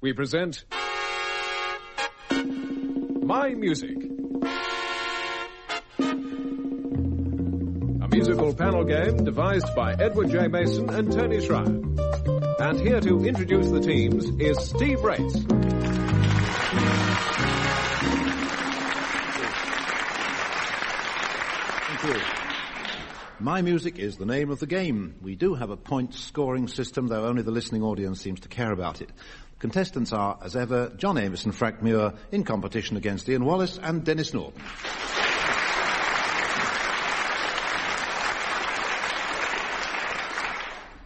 we present My Music. A musical panel game devised by Edward J. Mason and Tony Schreier. And here to introduce the teams is Steve Race. Thank you. My Music is the name of the game. We do have a point-scoring system, though only the listening audience seems to care about it. Contestants are, as ever, John Amis and Frank Muir in competition against Ian Wallace and Denis Norden.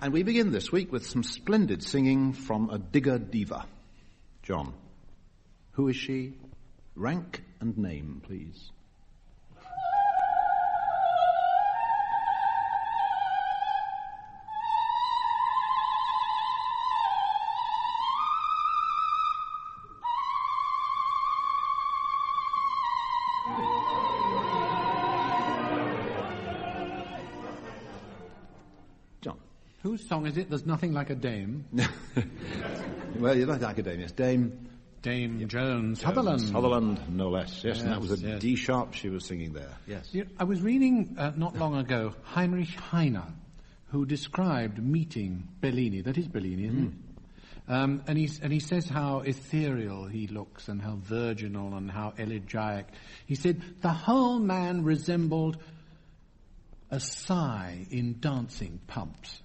And we begin this week with some splendid singing from a digger diva. John, who is she? Rank and name, please. Whose song is it? There's nothing like a dame. Well, you're not like a dame, yes. Dame Jones Sutherland. Sutherland, no less. Yes, and that was a yes. D sharp she was singing there. Yes. I was reading not long ago Heinrich Heine, who described meeting Bellini. That is Bellini, isn't it? And he says how ethereal he looks and how virginal and how elegiac. He said the whole man resembled a sigh in dancing pumps.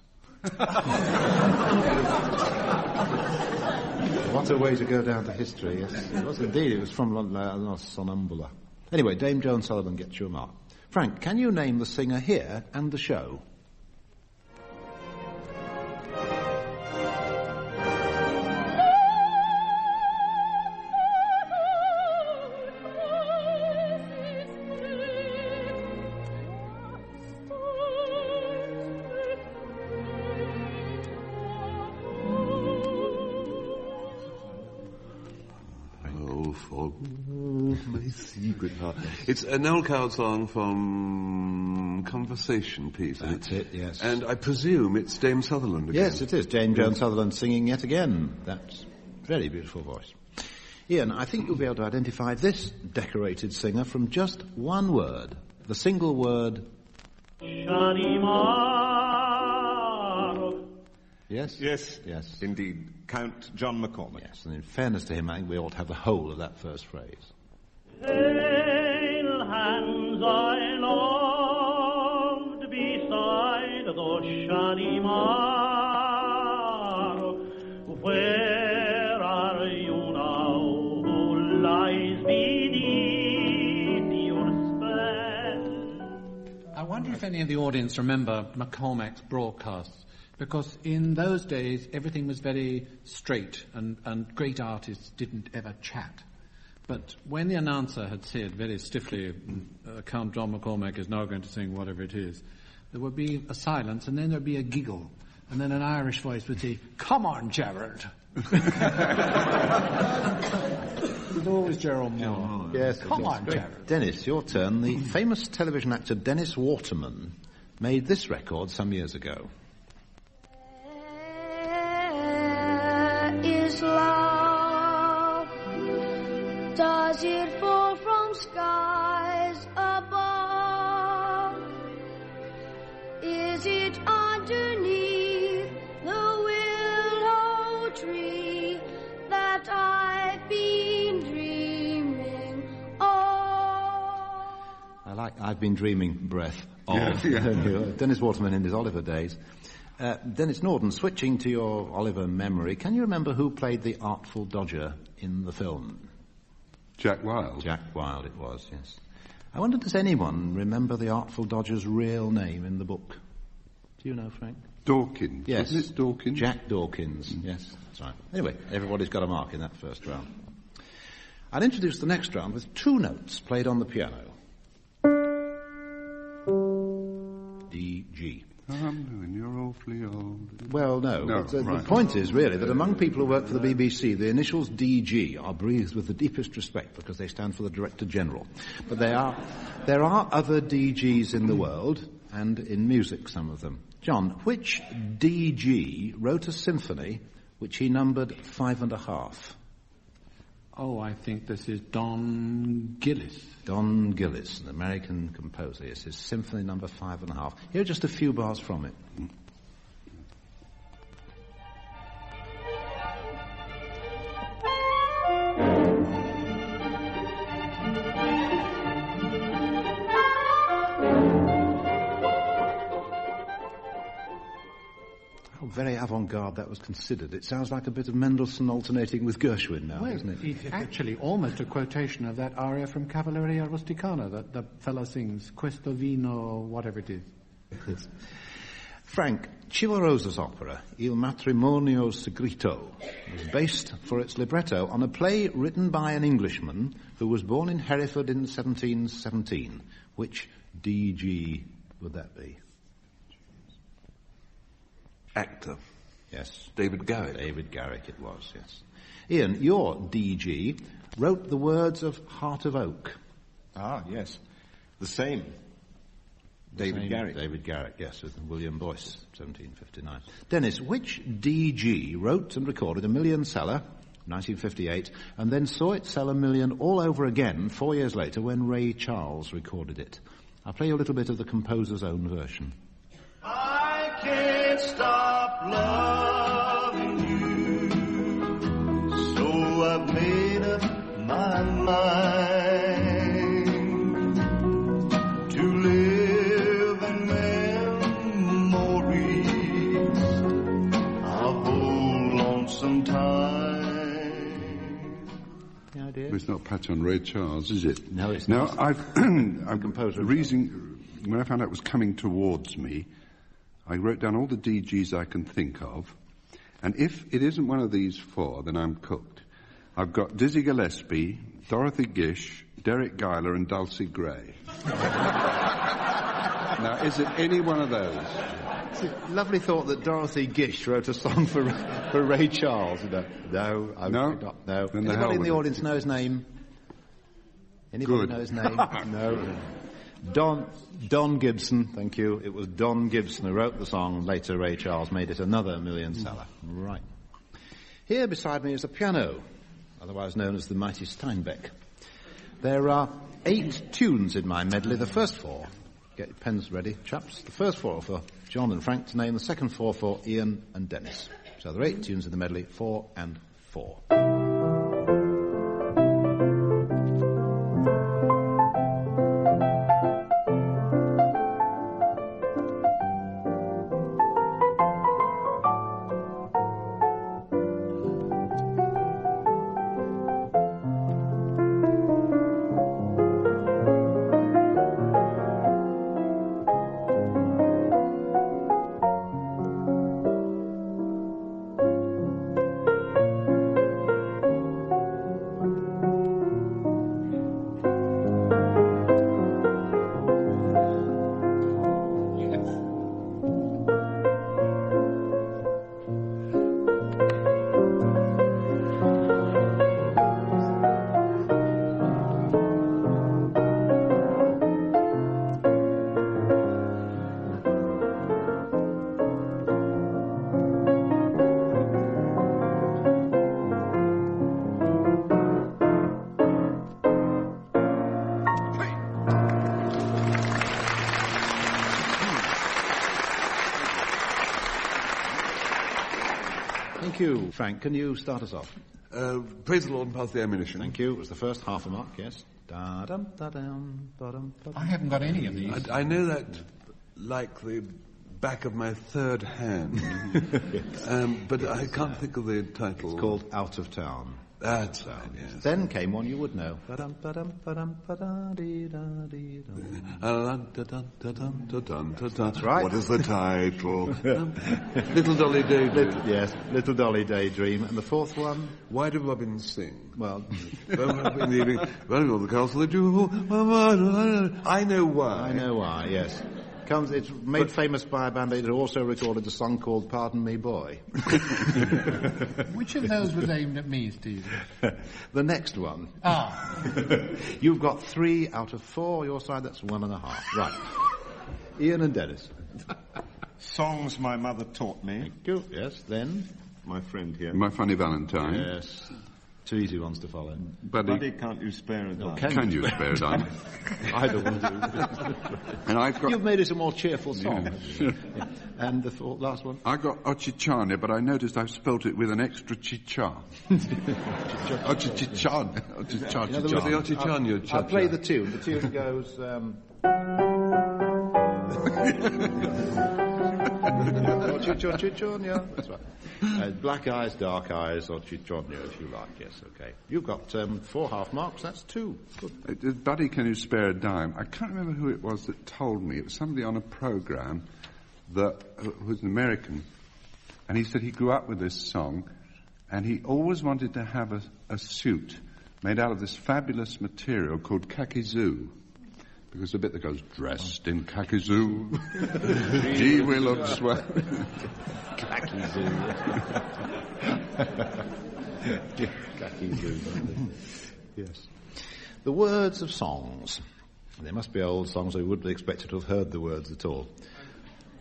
What a way to go down to history. Yes, it was indeed. It was from Sonambula. Anyway, Dame Joan Sullivan gets you a mark. Frank, can you name the singer here and the show? My secret heart. It's an old coward song from Conversation Piece. That's it, yes. And I presume it's Dame Sutherland again. Yes, it is. Dame Joan Sutherland singing yet again. That's a very beautiful voice. Ian, I think you'll be able to identify this decorated singer from just one word. The single word... Yes? Yes. Yes. Indeed. Count John McCormack. Yes, and in fairness to him, I think we ought to have the whole of that first phrase. Pale hands I loved beside the shady mar. Where are you now who lies beneath your spell? I wonder if any of the audience remember McCormack's broadcasts. Because in those days, everything was very straight, and great artists didn't ever chat. But when the announcer had said very stiffly, Count John McCormack is now going to sing whatever it is, there would be a silence, and then there would be a giggle, and then an Irish voice would say, "Come on, Gerald." It was always Gerald Moore. Yes, come on, Gerald. Dennis, your turn. The famous television actor Dennis Waterman made this record some years ago. Is love? Does it fall from skies above? Is it underneath the willow tree that I've been dreaming of? I like I've been dreaming breath of. Yeah. Dennis Waterman in his Oliver days. Denis Norden, switching to your Oliver memory, can you remember who played the Artful Dodger in the film? Jack Wilde. Jack Wilde it was, yes. I wonder, does anyone remember the Artful Dodger's real name in the book? Do you know, Frank? Dawkins. Yes. Isn't it Dawkins? Jack Dawkins, yes, that's right. Anyway, everybody's got a mark in that first round. I'll introduce the next round with two notes played on the piano. D, G. And you're awfully old. Well, no. No, The right. point is, really, that among people who work for the BBC, the initials DG are breathed with the deepest respect because they stand for the Director General. But there are other DGs in the world, and in music, some of them. John, which DG wrote a symphony which he numbered 5.5. Oh, I think this is Don Gillis. Don Gillis, an American composer. It's his Symphony number 5.5. Here are just a few bars from it. Very avant-garde that was considered. It sounds like a bit of Mendelssohn alternating with Gershwin now, doesn't it? It's actually almost a quotation of that aria from Cavalleria Rusticana that the fellow sings, Questo vino, whatever it is. Frank, Cimarosa's opera, Il matrimonio segreto, was based for its libretto on a play written by an Englishman who was born in Hereford in 1717. Which DG would that be? Actor. Yes. David Garrick. David Garrick it was, yes. Ian, your DG wrote the words of Heart of Oak. Ah, yes. The same. David Garrick. David Garrick, yes, with William Boyce, 1759. Dennis, which DG wrote and recorded A Million Seller, 1958, and then saw it sell 1 million all over again 4 years later when Ray Charles recorded it? I'll play you a little bit of the composer's own version. I can't stop loving you, so I've made up my mind to live in memories of old lonesome time. The idea? It's not Pat on Ray Charles, is it? No, it's now, not. I'm composer. The reason, when I found out it was coming towards me, I wrote down all the DGs I can think of, and if it isn't one of these four, then I'm cooked. I've got Dizzy Gillespie, Dorothy Gish, Derek Guyler, and Dulcie Gray. Now, is it any one of those? It's a lovely thought that Dorothy Gish wrote a song for Ray Charles. No. Anybody in the audience know his name? Anybody know his name? No. Don Gibson, thank you. It was Don Gibson who wrote the song. Later, Ray Charles made it another million seller. Right. Here beside me is a piano, otherwise known as the Mighty Steinbeck. There are 8 tunes in my medley. The first 4, get your pens ready, chaps. The first 4 are for John and Frank to name. The second 4 for Ian and Dennis. So there are 8 tunes in the medley, 4 and 4. Thank you, Frank. Can you start us off? Praise the Lord and pass the ammunition. Thank you. It was the first half a mark, yes. I haven't got any of these. I know that like the back of my third hand. But I can't think of the title. It's called Out of Town. That's right, yes. Then came one you would know. That's right. What is the title? Little Dolly Daydream. Yes, Little Dolly Daydream. And the fourth one? Why do robins sing? Well, in the evening, well, the castle they do. I know why. I know why, yes. It's made famous by a band that also recorded a song called Pardon Me Boy. Which of those was aimed at me, Steve? The next one. You've got 3 out of 4 your side, that's 1.5. Right. Ian and Dennis. Songs my mother taught me. Thank you. Yes, then? my friend here. My Funny Valentine. Yes. Two easy ones to follow. Buddy, can't you spare a dime? Can you spare a dime? Either will do. And I've got... You've made it a more cheerful song. Yeah. Yeah. And the last one? I got Ochicharnia, but I noticed I've spelt it with an extra chicha. Ochicharnia. In other words, the Ochicharnia cha-cha. I'll play the tune. The tune goes... Chichornia. That's right. Black eyes, dark eyes, or chichornia, if you like. Yes, okay. You've got 4 half marks. That's 2. Good. Buddy, can you spare a dime? I can't remember who it was that told me. It was somebody on a program that was an American, and he said he grew up with this song, and he always wanted to have a suit made out of this fabulous material called kakizoo. Because the bit that goes, dressed in kakizoo, he will look swell. Kakizoo. Kakizoo. Yes. The words of songs. They must be old songs, or you wouldn't be expected to have heard the words at all.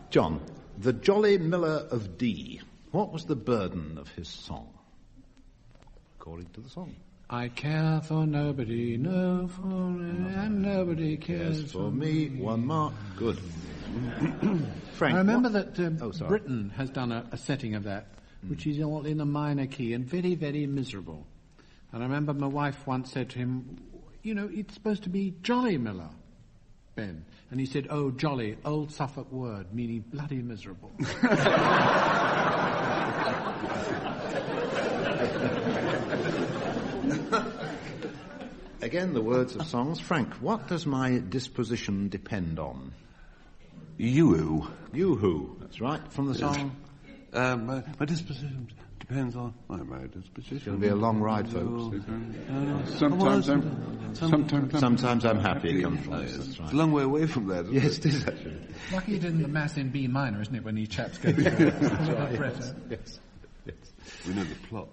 John, the Jolly Miller of D. What was the burden of his song? According to the song. I care for nobody, and nobody cares for me. 1 mark. Good. Frank, I remember that Britain has done a setting of that, which is all in a minor key and very, very miserable. And I remember my wife once said to him, you know, it's supposed to be Jolly Miller, Ben. And he said, oh, jolly, old Suffolk word, meaning bloody miserable. Again, the words of songs. Frank, what does my disposition depend on? You-hoo. You-hoo, that's right, from the song. My disposition depends on my disposition. It's going to be a long ride, folks. Sometimes I'm happy. It comes from this, that's right. It's a long way away from that. Yes, it is, actually. Lucky it isn't the Mass in B minor, isn't it, when these chaps go through Yes. We know the plot.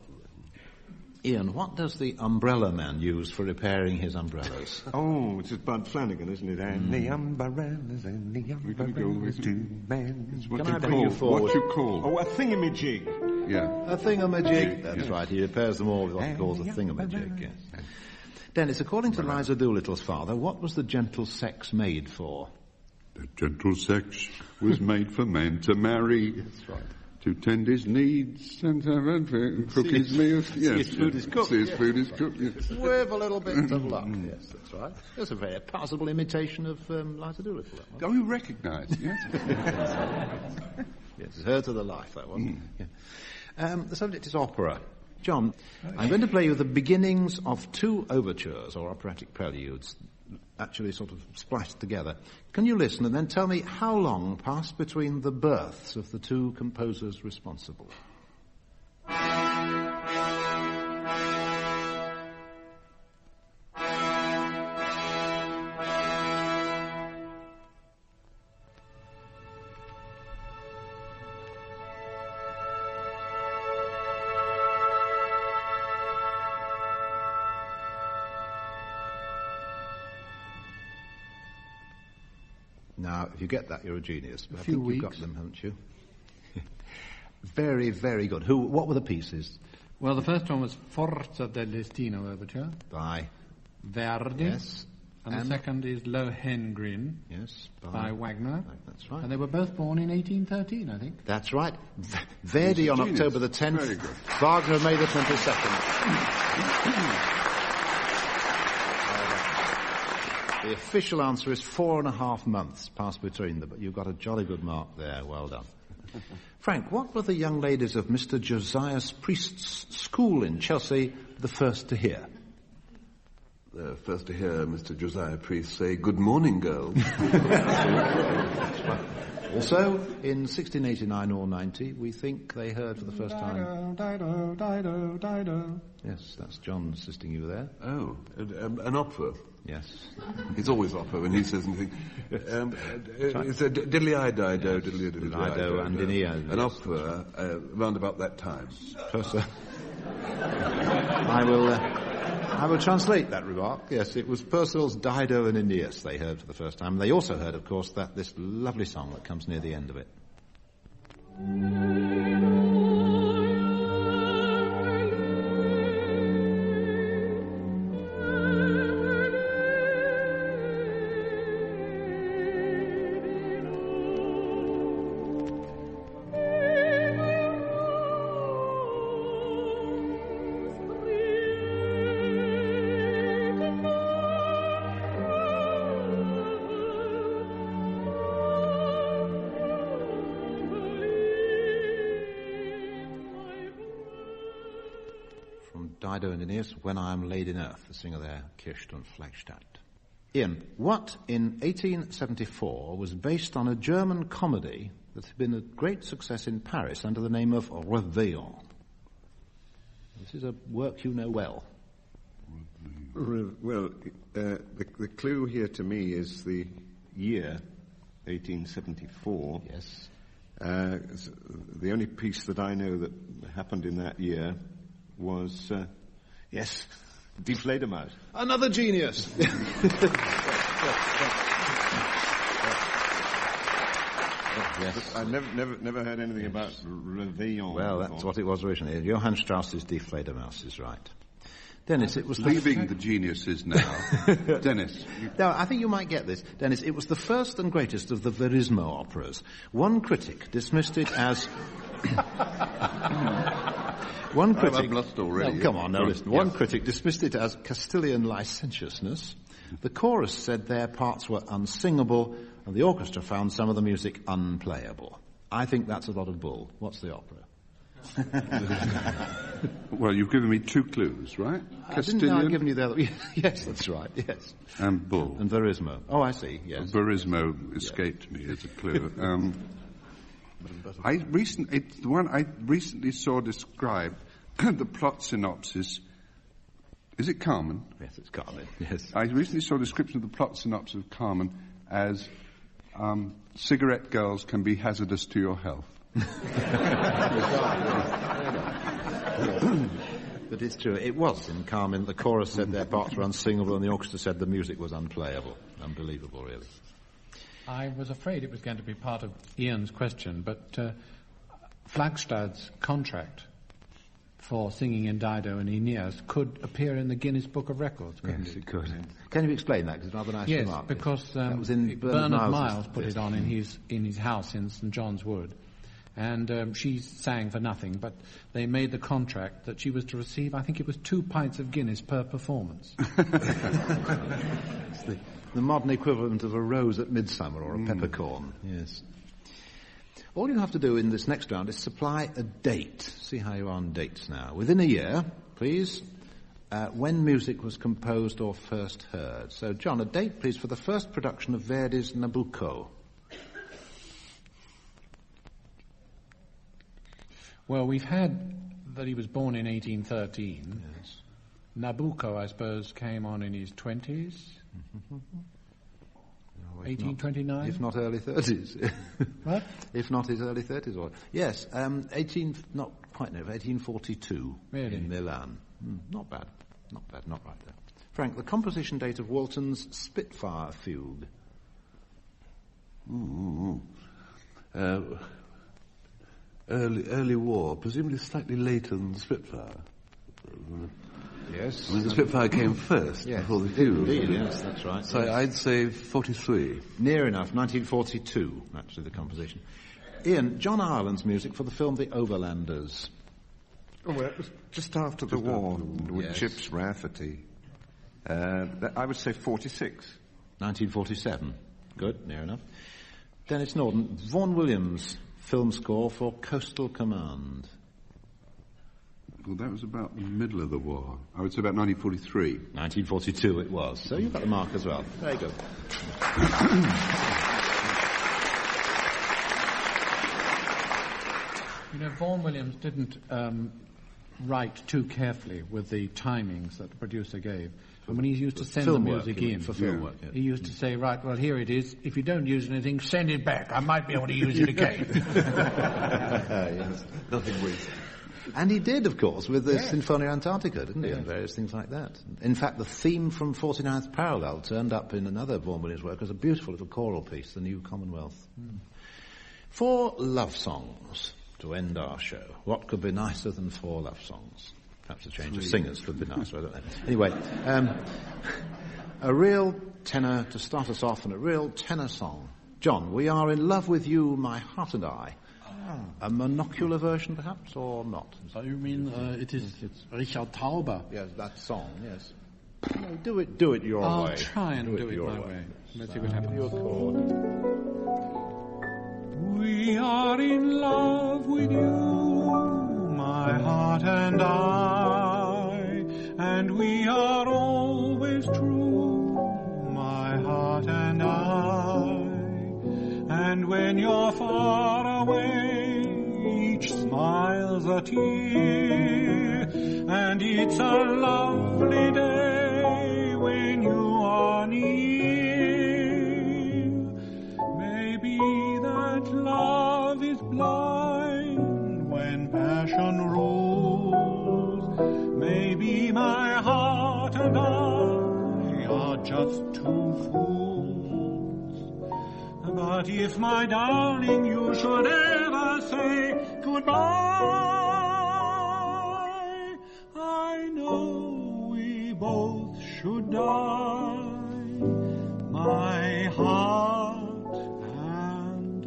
Ian, what does the umbrella man use for repairing his umbrellas? Oh, it's just Bud Flanagan, isn't it? And the umbrellas and the umbrellas two men. Can I bring you forward? What you call? Oh, a thingamajig. Yeah. A thingamajig. That's right. He repairs them all with what he calls a thingamajig, yes. Dennis, according to Liza Doolittle's father, what was the gentle sex made for? The gentle sex was made for men to marry. That's right. To tend his needs and cook his meals. Yes, his food is cooked. His food is cooked, yes. With a little bit of luck. Yes, that's right. That's a very passable imitation of Liza Doolittle. Oh, you recognise, yes? Yes, it's her to the life, that one. Yeah. The subject is opera. John, I'm going to play you the beginnings of 2 overtures, or operatic preludes, actually sort of splashed together. Can you listen and then tell me how long passed between the births of the 2 composers responsible? Now, if you get that, you're a genius. I think you've got them, haven't you? Very, very good. What were the pieces? Well, the first one was Forza del Destino Overture. By? Verdi. Yes. And the second is Lohengrin. Yes. By Wagner. That's right. And they were both born in 1813, I think. That's right. Verdi on October the 10th. Very good. Wagner May the 22nd. The official answer is 4.5 months passed between them, but you've got a jolly good mark there. Well done. Frank, what were the young ladies of Mr. Josiah Priest's school in Chelsea the first to hear? The first to hear Mr. Josiah Priest say, "Good morning, girls." Also, in 1689 or 90, we think they heard for the first time... Dido, Dido, Dido. Yes, that's John assisting you there. Oh, an opera. Yes. He's always opera when he says anything. It's a diddly-i-dido, diddly-i-dido, and Inia. An opera round about that time. I will translate that remark. Yes, it was Purcell's Dido and Aeneas they heard for the first time. They also heard, of course, this lovely song that comes near the end of it. from Dido and Aeneas, When I Am Laid in Earth, the singer there, Kirsten Flagstadt. Ian, what in 1874 was based on a German comedy that had been a great success in Paris under the name of Réveillon? This is a work you know well. Well, the clue here to me is the year, 1874. Yes. The only piece that I know that happened in that year was, yes, Die Fledermaus. Another genius! Yes. I never heard anything about Réveillon. Well, that's what it was originally. Johann Strauss's Die Fledermaus is right. Dennis, it was leaving the geniuses now. Dennis. No, I think you might get this. Dennis, it was the first and greatest of the Verismo operas. One critic dismissed it as... One critic... I've lost already. No, come on, now listen. One critic dismissed it as Castilian licentiousness. The chorus said their parts were unsingable, and the orchestra found some of the music unplayable. I think that's a lot of bull. What's the opera? Well, you've given me two clues, right? Castilian. I've given you the other. Yes, that's right. Yes. And bull. And Verismo. Oh, I see. Yes. Verismo escaped me as a clue. I recently saw described the plot synopsis. Is it Carmen? Yes, it's Carmen. Yes. I recently saw a description of the plot synopsis of Carmen as cigarette girls can be hazardous to your health. But it's true. It was in Carmen. The chorus said their parts were unsingable, and the orchestra said the music was unplayable. Unbelievable, really. I was afraid it was going to be part of Ian's question, but Flagstad's contract for singing in Dido and Aeneas could appear in the Guinness Book of Records, couldn't it? Yes, it could. Yeah. Can you explain that? Because it's rather nice remark. Yes, because that was in Bernard Miles put it on in his house in St. John's Wood. And she sang for nothing, but they made the contract that she was to receive, I think it was 2 pints of Guinness per performance. It's the modern equivalent of a rose at midsummer or a peppercorn. Yes. All you have to do in this next round is supply a date. See how you are on dates now. Within a year, please, when music was composed or first heard. So, John, a date, please, for the first production of Verdi's Nabucco. Well, we've had that he was born in 1813. Yes. Nabucco, I suppose, came on in his 20s. Mm-hmm. 1829? If not early 30s. What? If not his early 30s. Or yes, 1842 really? In Milan. Not bad. Not bad, not right there. Frank, the composition date of Walton's Spitfire Fugue. Early war, presumably slightly later than the Spitfire. Yes. I mean, the Spitfire came first, before the Fugue. Indeed, yes, that's right. So yes. I'd say 43. Near enough, 1942, actually, the composition. Ian, John Ireland's music for the film The Overlanders. Oh, well, it was just after the war, with Chips Rafferty. I would say 46. 1947. Good, near enough. Denis Norden, Vaughan Williams' film score for Coastal Command. Well, that was about the middle of the war. I would say about 1943. 1942 it was. So you've got the mark as well. Very good. You know, Vaughan Williams didn't write too carefully with the timings that the producer gave. And when he used to send the music in, for film work, he used to say, right, well, here it is. If you don't use anything, send it back. I might be able to use it again. Yes, nothing weak. And he did, of course, with the Sinfonia Antarctica, didn't he, and various things like that. In fact, the theme from 49th Parallel turned up in another Vaughan Williams work as a beautiful little choral piece, The New Commonwealth. 4 love songs to end our show. What could be nicer than 4 love songs? Perhaps a change of singers could be nicer, I don't know. Anyway, a real tenor to start us off, and a real tenor song. John, We Are in Love with You, My Heart and I. A monocular version, perhaps, or not? So you mean it's Richard Tauber? Yes, that song, yes. No, do it your way. I'll try and do it my way. Let's see what happens. Your chord. We are in love with you, my heart and I. and we are always true, my heart and I. And when you're far away, each smile's a tear, and it's a lovely day when you are near. Maybe that love is blind when passion rules. Maybe my heart and I are just two fools. But if, my darling, you should ever say goodbye, I know we both should die, my heart and I.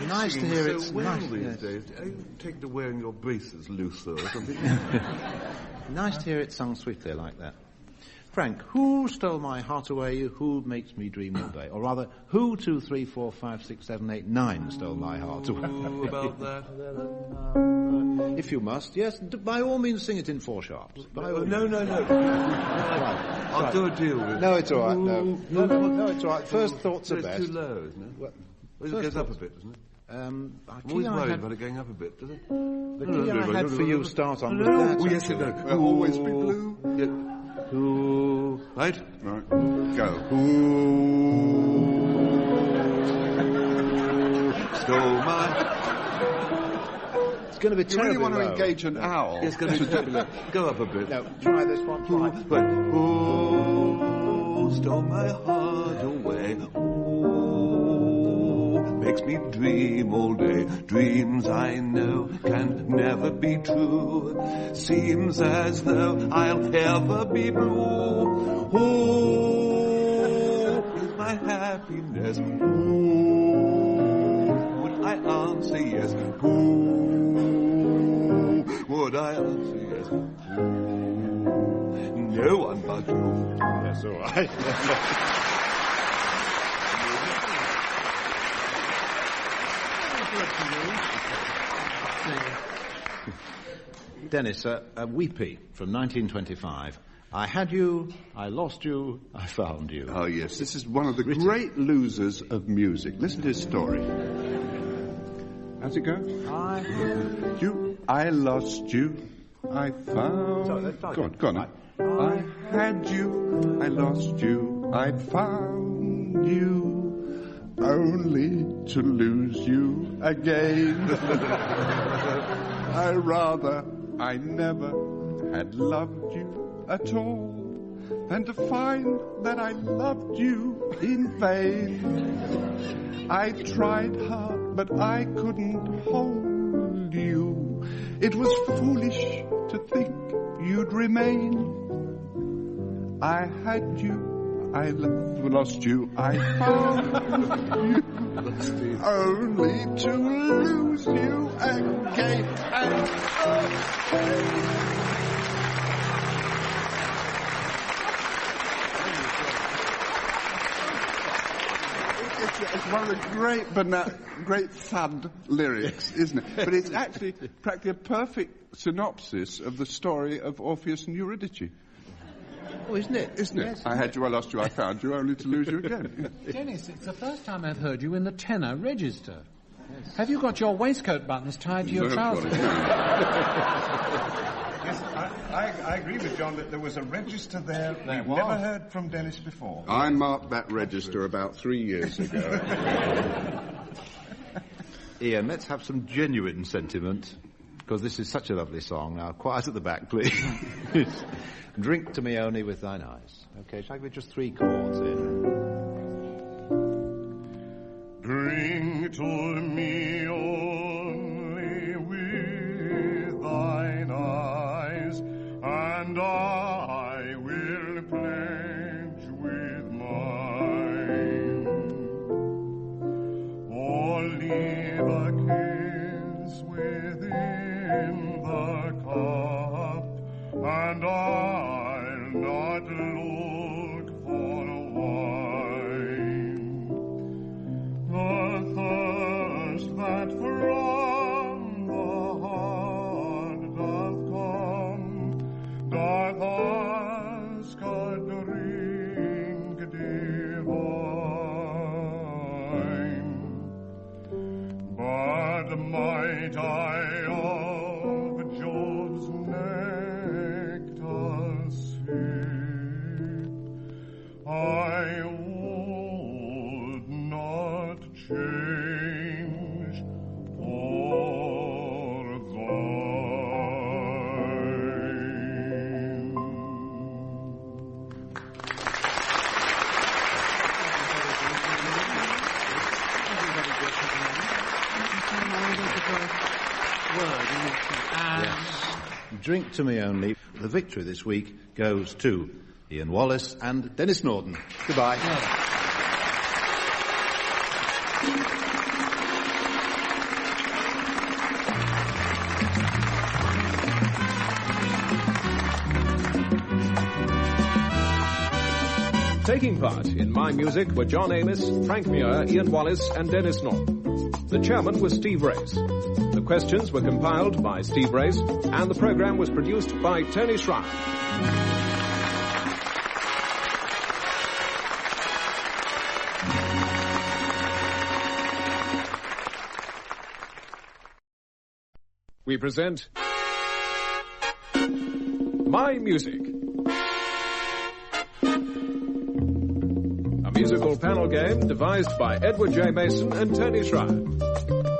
Nice to hear it's well nice. these Yes. days. Are you taking to wearing your braces looser or something? Nice to hear it sung sweetly like that. Frank, who stole my heart away? Who makes me dream all day? Or rather, who 2, 3, 4, 5, 6, 7, 8, 9 stole my heart away? About that? If you must, yes, by all means sing it in 4 sharps. By all No. means. I'll do a deal with it. No, it's all right. No, it's all right. First thoughts are It's best. too low, isn't it? Well, It first goes up a thoughts. bit, doesn't it? I'm I'm always worried about it going up a bit, does it? The key I had for you start on with that. Oh, yes, it does. Will always be blue. Yeah. Who... Right? Right. Go. Stole my... It's going to be You terribly really want to low. engage an owl? It's going to be go up a bit. No, try this one. Try. Right. Who stole my heart away? Makes me dream all day. Dreams I know can never be true. Seems as though I'll ever be blue. Who is my happiness? Who would I answer yes? Who would I answer yes? Who? No one but you. That's all right. Dennis, a weepy from 1925. I had you, I lost you, I found you. Oh, yes. This is one of the great losers of music. Listen to his story. How's it go? I lost you, I found... Sorry, let's start Go on. I had you, I lost you, I found you, only to lose you again. I never had loved you at all, than to find that I loved you in vain. I tried hard, but I couldn't hold you. It was foolish to think you'd remain. I had you, I lost you, I found you, only to lose you again and again. It's one of the great thud lyrics, isn't it? But it's actually practically a perfect synopsis of the story of Orpheus and Eurydice. Oh, isn't it? Isn't it? Yes, I had you, I lost you, I found you, only to lose you again. Dennis, it's the first time I've heard you in the tenor register. Yes. Have you got your waistcoat buttons tied to your trousers? Yes, I agree with John that there was a register there. We've never heard from Dennis before. I marked that register about 3 years ago. Ian, let's have some genuine sentiment, because this is such a lovely song. Now, quiet at the back, please. Drink to me only with thine eyes. Okay, shall I give you just 3 chords in? Drink to me only with thine eyes, and I will pledge with mine. All leave the cares within the cup, and I'll not look for Drink to Me Only. The victory this week goes to Ian Wallace and Denis Norden. Goodbye. Taking part in My Music were John Amos, Frank Muir, Ian Wallace and Denis Norden. The chairman was Steve Race. The questions were compiled by Steve Race and the programme was produced by Tony Schreier. We present My Music. A musical panel game devised by Edward J. Mason and Tony Schreier.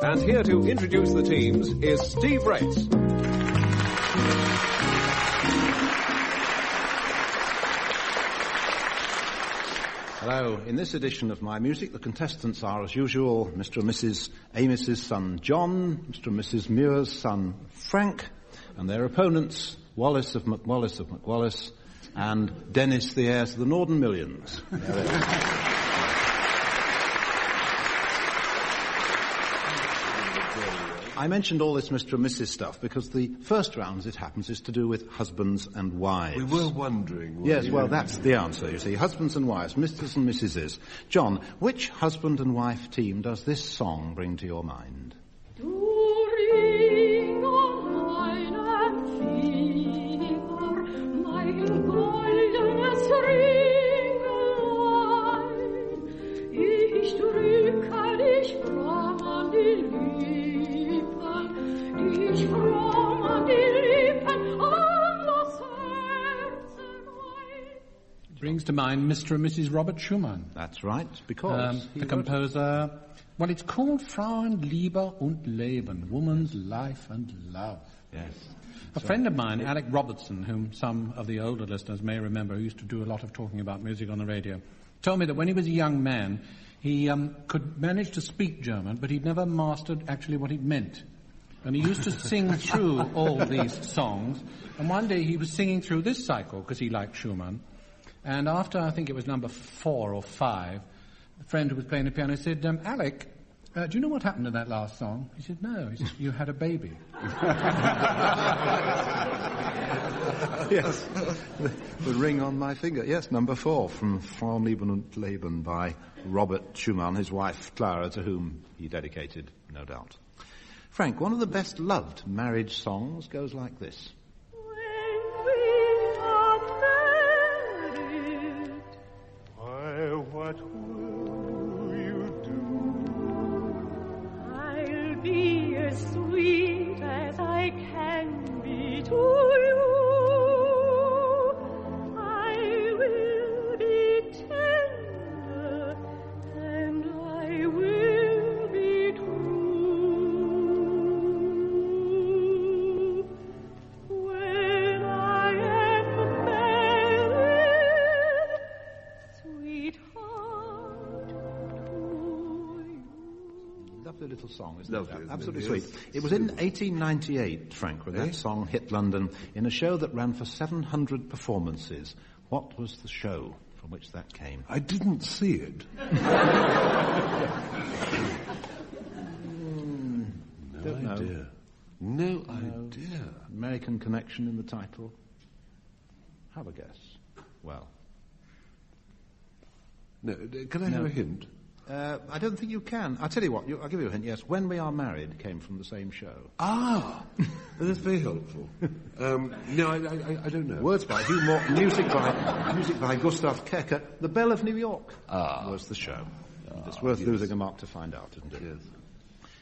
And here to introduce the teams is Steve Race. Hello. In this edition of My Music, the contestants are, as usual, Mr. and Mrs. Amos's son John, Mr. and Mrs. Muir's son Frank, and their opponents, Wallace of McWallace, and Denis, the heir to the Norden millions. I mentioned all this Mr. and Mrs. stuff because the first round, as it happens, is to do with husbands and wives. We were wondering. Yes, well, that's the answer, you see. Husbands and wives, Mrs. and Mrs.'s. John, which husband and wife team does this song bring to your mind? Brings to mind Mr. and Mrs. Robert Schumann. That's right, because the composer. Well, it's called Frauenliebe und Leben, Woman's Life and Love. Yes. A friend of mine, Alec Robertson, whom some of the older listeners may remember, who used to do a lot of talking about music on the radio, told me that when he was a young man, he could manage to speak German, but he'd never mastered actually what it meant. And he used to sing through all these songs, and one day he was singing through this cycle, because he liked Schumann, and after, I think it was number 4 or 5, the friend who was playing the piano said, Alec, do you know what happened to that last song? He said, no. He said, you had a baby. Yes. The ring on my finger. Yes, number 4 from Frauenliebe und Leben by Robert Schumann, his wife Clara, to whom he dedicated, no doubt. Frank, one of the best loved marriage songs goes like this. What will you do? I'll be as sweet as I can be to you. I will be tender and I will be true. When I am married, sweetheart. Lovely little song, isn't it? Absolutely sweet. It was in 1898, Frank, when that song hit London in a show that ran for 700 performances. What was the show from which that came? I didn't see it. Don't idea. know. No idea. American Connection in the title. Have a guess. Well. No, can I have a hint? I don't think you can. I'll tell you what, I'll give you a hint, yes. When We Are Married came from the same show. Ah! That's very helpful. No, I don't know. Words by Hugh Morton, music by Gustav Kecker. The Belle of New York was the show. It's worth losing a mark to find out, isn't it? Yes.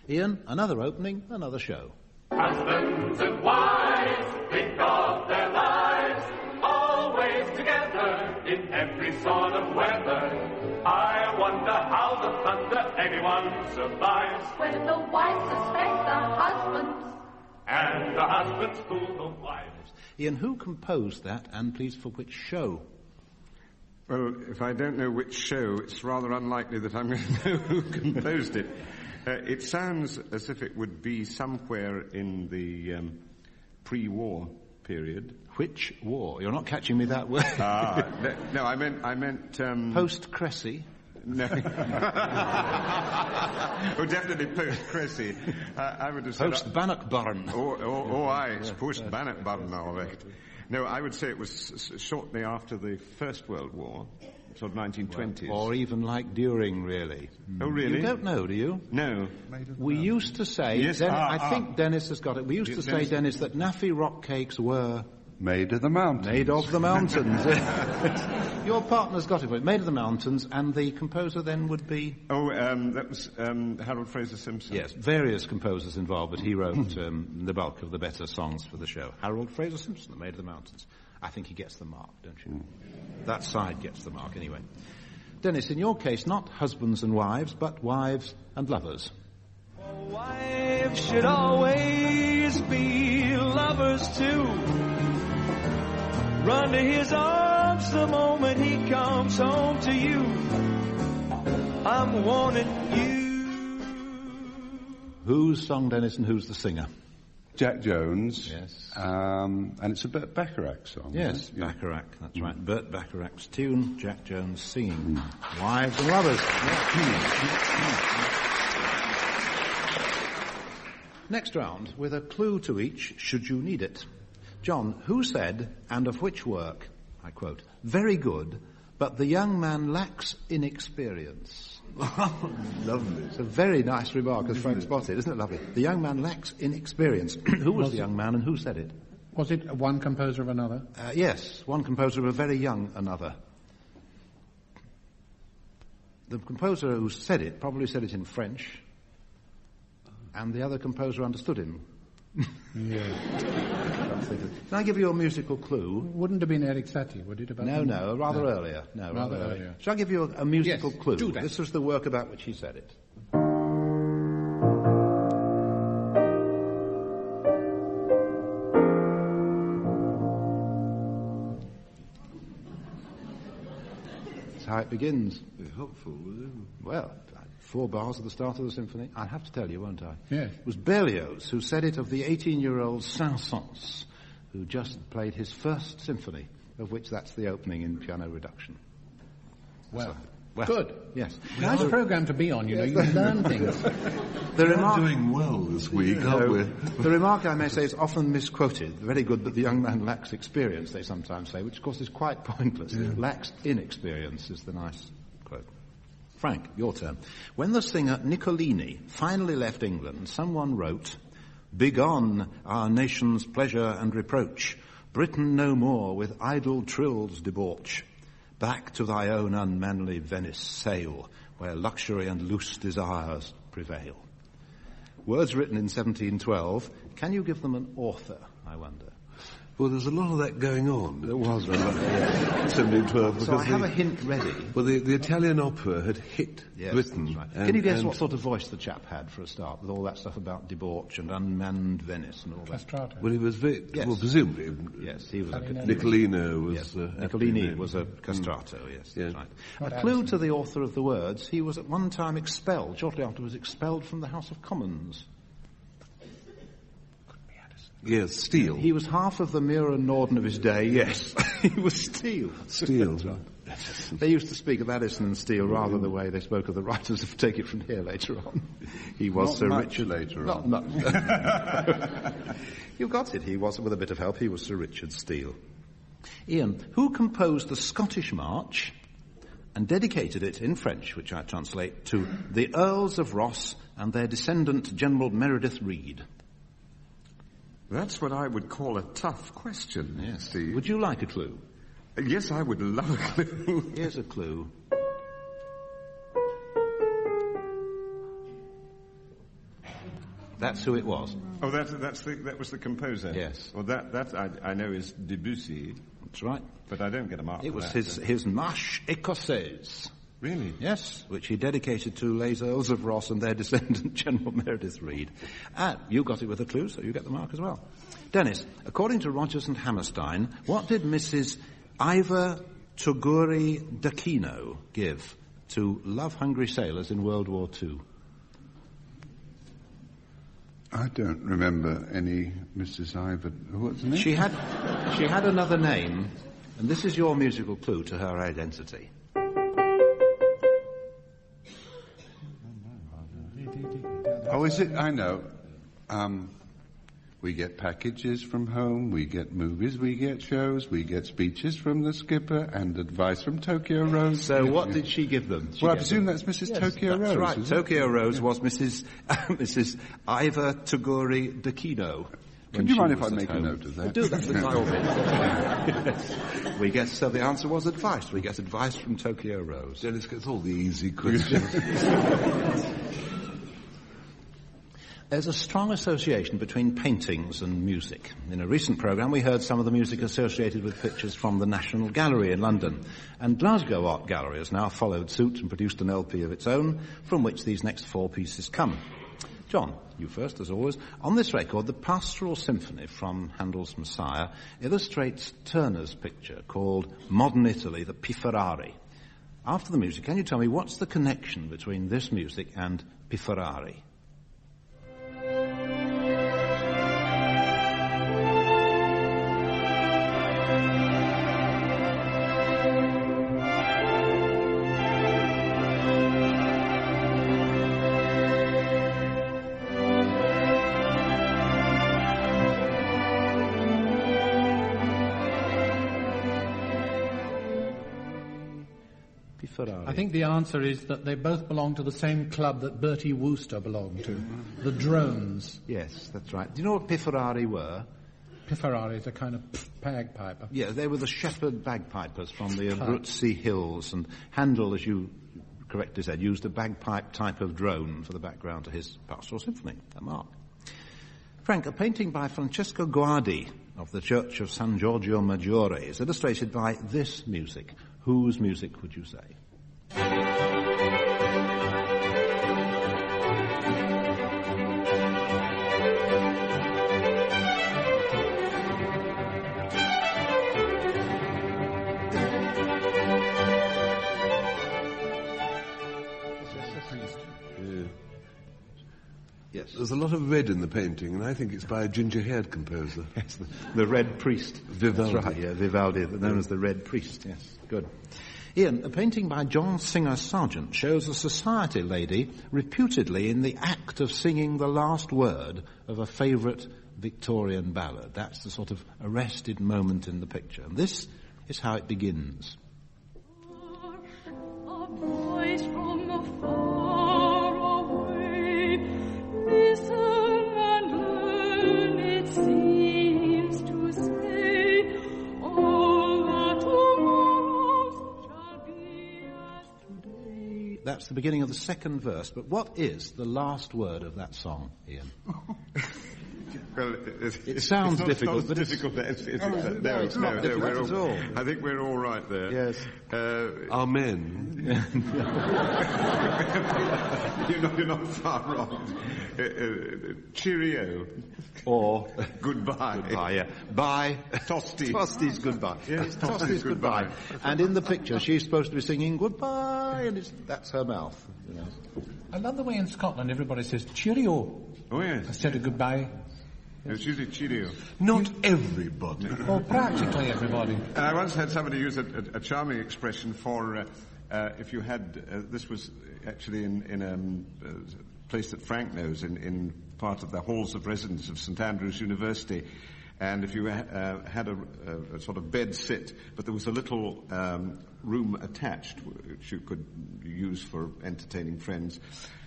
Ian, another opening, another show. Husbands and wives think of their lives, always together in every sort of weather. I wonder how the thunder anyone survives When the wives suspect the husbands and the husbands fool the wives. Ian, who composed that, and please for which show? Well, if I don't know which show, it's rather unlikely that I'm going to know who composed it. It sounds as if it would be somewhere in the pre-war period. Which war? You're not catching me that way. No, I meant post-Cressy. No. Oh, definitely post-Cressy. I would have said... Post-Bannockburn. It's post-Bannockburn, all right. No, I would say it was shortly after the First World War, sort of 1920s. Or even like during, really. Oh, really? You don't know, do you? No. We used to say... Yes, I think Dennis has got it. We used to say, Dennis, that Naffy rock cakes were... Made of the mountains. Made of the mountains. Your partner's got it. Made of the mountains, and the composer then would be... that was Harold Fraser Simpson. Yes, various composers involved, but he wrote the bulk of the better songs for the show. Harold Fraser Simpson, Made of the Mountains. I think he gets the mark, don't you? That side gets the mark, anyway. Dennis, in your case, not husbands and wives, but wives and lovers. Wives should always be lovers too. Run to his arms the moment he comes home to you. I'm warning you. Who's sung, Dennis, and who's the singer? Jack Jones. Yes. And it's a Burt Bacharach song. Yes, Bacharach, that's right. Burt Bacharach's tune, Jack Jones singing. Wives and lovers. Next round, with a clue to each, should you need it. John, who said, and of which work, I quote, very good, but the young man lacks inexperience. Lovely. It's a very nice remark, as Frank spotted, isn't it lovely? The young man lacks inexperience. Who was the young man and who said it? Was it one composer of another? Yes, one composer of a very young another. The composer who said it probably said it in French, and the other composer understood him. Yeah. Can I give you a musical clue? Wouldn't have been Eric Satie, would it? No, rather earlier. No, rather earlier. Shall I give you a musical clue? Do that. This was the work about which he said it. That's how it begins. Very helpful, wasn't it? Well, 4 bars at the start of the symphony. I'll have to tell you, won't I? Yes. It was Berlioz who said it of the 18-year-old Saint-Saëns, who just played his first symphony, of which that's the opening in piano reduction. Well, good. Yes. Nice programme to be on, you know. You learn things. We're doing well this week, aren't we? The remark, I may say, is often misquoted. Very good, but the young man lacks experience, they sometimes say, which, of course, is quite pointless. Yeah. Lacks inexperience is the nice quote. Frank, your turn. When the singer Niccolini finally left England, someone wrote, "Begone our nation's pleasure and reproach. Britain no more with idle trills debauch. Back to thy own unmanly Venice sail, where luxury and loose desires prevail." Words written in 1712. Can you give them an author, I wonder? Well, there's a lot of that going on. There was, right? 1712. So I have a hint ready. Well, the Italian opera had hit Britain. Right. Can you guess what sort of voice the chap had for a start, with all that stuff about debauch and unmanned Venice and all that? Castrato. Well, he was very... Yes. Well, presumably... Yes, he was Niccolino was... Yes, Niccolini was a castrato, yes, yes. That's right. A clue to the author of the words, he was at one time expelled, shortly afterwards expelled from the House of Commons. Yes, Steele. He was half of the Muir and Norden of his day, yes. He was Steele. Steele. They used to speak of Addison and Steele rather the way they spoke of the writers of Take It From Here later on. He was Not Sir much Richard... later Not on. much. You got it. He was, with a bit of help, he was Sir Richard Steele. Ian, who composed the Scottish March and dedicated it in French, which I translate, to the Earls of Ross and their descendant General Meredith Reed? That's what I would call a tough question, Yes. Steve. Would you like a clue? Yes, I would love a clue. Here's a clue. That's who it was. Oh, that was the composer? Yes. Well, that I know is Debussy. That's right. But I don't get a mark It for was that. his Marche Écossaise. Really? Yes, which he dedicated to Les Earls of Ross and their descendant, General Meredith Reed. And you got it with a clue, so you get the mark as well. Dennis, according to Rogers and Hammerstein, what did Mrs. Iva Tuguri d'Aquino give to love-hungry sailors in World War II? I don't remember any Mrs. Ivor. What's her name? She had another name, and this is your musical clue to her identity. Oh, is it? I know. We get packages from home, we get movies, we get shows, we get speeches from the skipper and advice from Tokyo Rose. So what did she give them? I presume that's Mrs. Tokyo Rose. That's right. Tokyo Rose was Mrs. Ivor Toguri Dakino. Can you mind if I make a note of that? Do that by all means. So the answer was advice. We get advice from Tokyo Rose. Dennis gets all the easy questions. There's a strong association between paintings and music. In a recent programme, we heard some of the music associated with pictures from the National Gallery in London. And Glasgow Art Gallery has now followed suit and produced an LP of its own, from which these next 4 pieces come. John, you first, as always. On this record, the Pastoral Symphony from Handel's Messiah illustrates Turner's picture called Modern Italy, the Pifferari. After the music, can you tell me what's the connection between this music and Pifferari? I think the answer is that they both belong to the same club that Bertie Wooster belonged to, the Drones. Yes, that's right. Do you know what Pifferari were? Pifferari is a kind of bagpiper. Yeah, they were the shepherd bagpipers from the Abruzzi Hills, and Handel, as you correctly said, used a bagpipe type of drone for the background to his Pastoral Symphony, a mark. Frank, a painting by Francesco Guardi of the Church of San Giorgio Maggiore is illustrated by this music. Whose music would you say? Yes. There's a lot of red in the painting, and I think it's by a ginger-haired composer. Yes, the Red Priest. Vivaldi. That's right, yeah, Vivaldi, known as the Red Priest, yes. Good. Ian, a painting by John Singer Sargent shows a society lady reputedly in the act of singing the last word of a favourite Victorian ballad. That's the sort of arrested moment in the picture. And this is how it begins. A voice from afar away, listen and learn, it seems to say, all that tomorrow shall be as today. That's the beginning of the second verse, but what is the last word of that song, Ian? Well, it sounds difficult, but difficult. No, it's not difficult at all. I think we're all right there. Yes. Amen. You're not far wrong. Cheerio. Or goodbye. Goodbye, yeah. Bye. Tosti. Tosti's goodbye. Yes, Tosti's goodbye. And in the picture, she's supposed to be singing goodbye, and that's her mouth. You know. I love the way in Scotland everybody says cheerio. Oh, yes. Instead of goodbye. It's usually cheerio. Not everybody. Oh, practically everybody. And I once had somebody use a charming expression for if you had, this was actually in a place that Frank knows, in part of the halls of residence of St Andrews University. And if you had a sort of bed sit, but there was a little room attached which you could use for entertaining friends,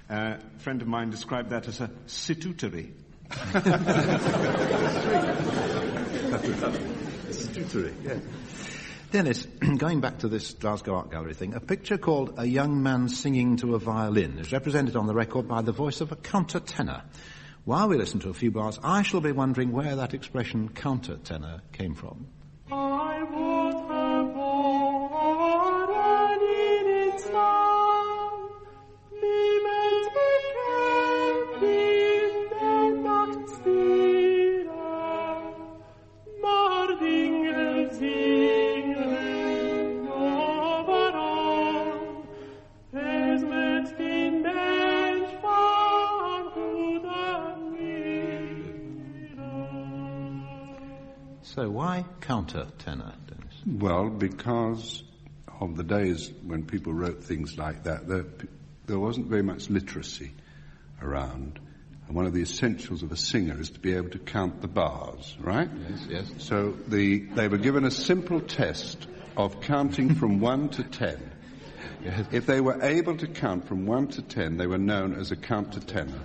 a friend of mine described that as a situtory. Yeah. Dennis, going back to this Glasgow Art Gallery thing, a picture called A Young Man Singing to a Violin is represented on the record by the voice of a countertenor. While we listen to a few bars, I shall be wondering where that expression countertenor came from. I would have already in sound, niemand bekennt in der Nacht stille, Mardingel singen, overall, es mit den Mensch von Guten mir. So why countertenor, Dennis? Well, because of the days when people wrote things like that, there wasn't very much literacy around. And one of the essentials of a singer is to be able to count the bars, right? Yes. So they were given a simple test of counting from 1 to 10. Yes. If they were able to count from 1 to 10, they were known as a countertenor.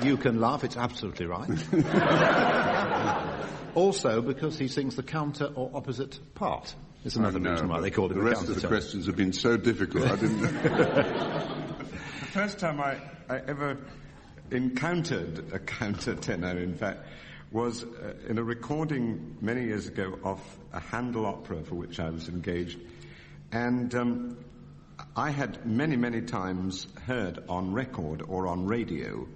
You can laugh, it's absolutely right. Also, because he sings the counter or opposite part. It's another reason why they called it the rest of the questions have been so difficult, I didn't know. The first time I ever encountered a countertenor, in fact, was in a recording many years ago of a Handel opera for which I was engaged. And I had many, many times heard on record or on radio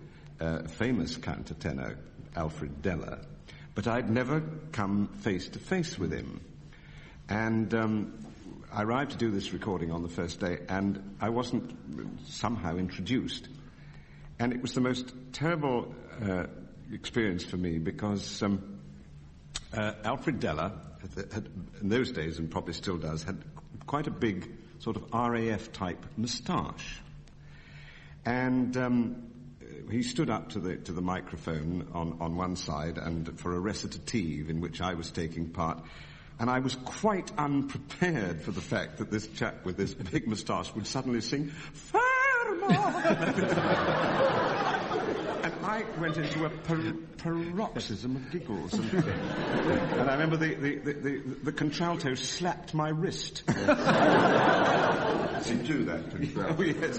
famous countertenor Alfred Deller, but I'd never come face to face with him. And I arrived to do this recording on the first day, and I wasn't somehow introduced. And it was the most terrible experience for me, because Alfred Deller, had, in those days, and probably still does, had quite a big sort of RAF-type moustache. And he stood up to the microphone on one side and for a recitative in which I was taking part, and I was quite unprepared for the fact that this chap with this big moustache would suddenly sing and I went into a paroxysm of giggles, and I remember the contralto slapped my wrist. Does he do that, contralto? Oh, yes.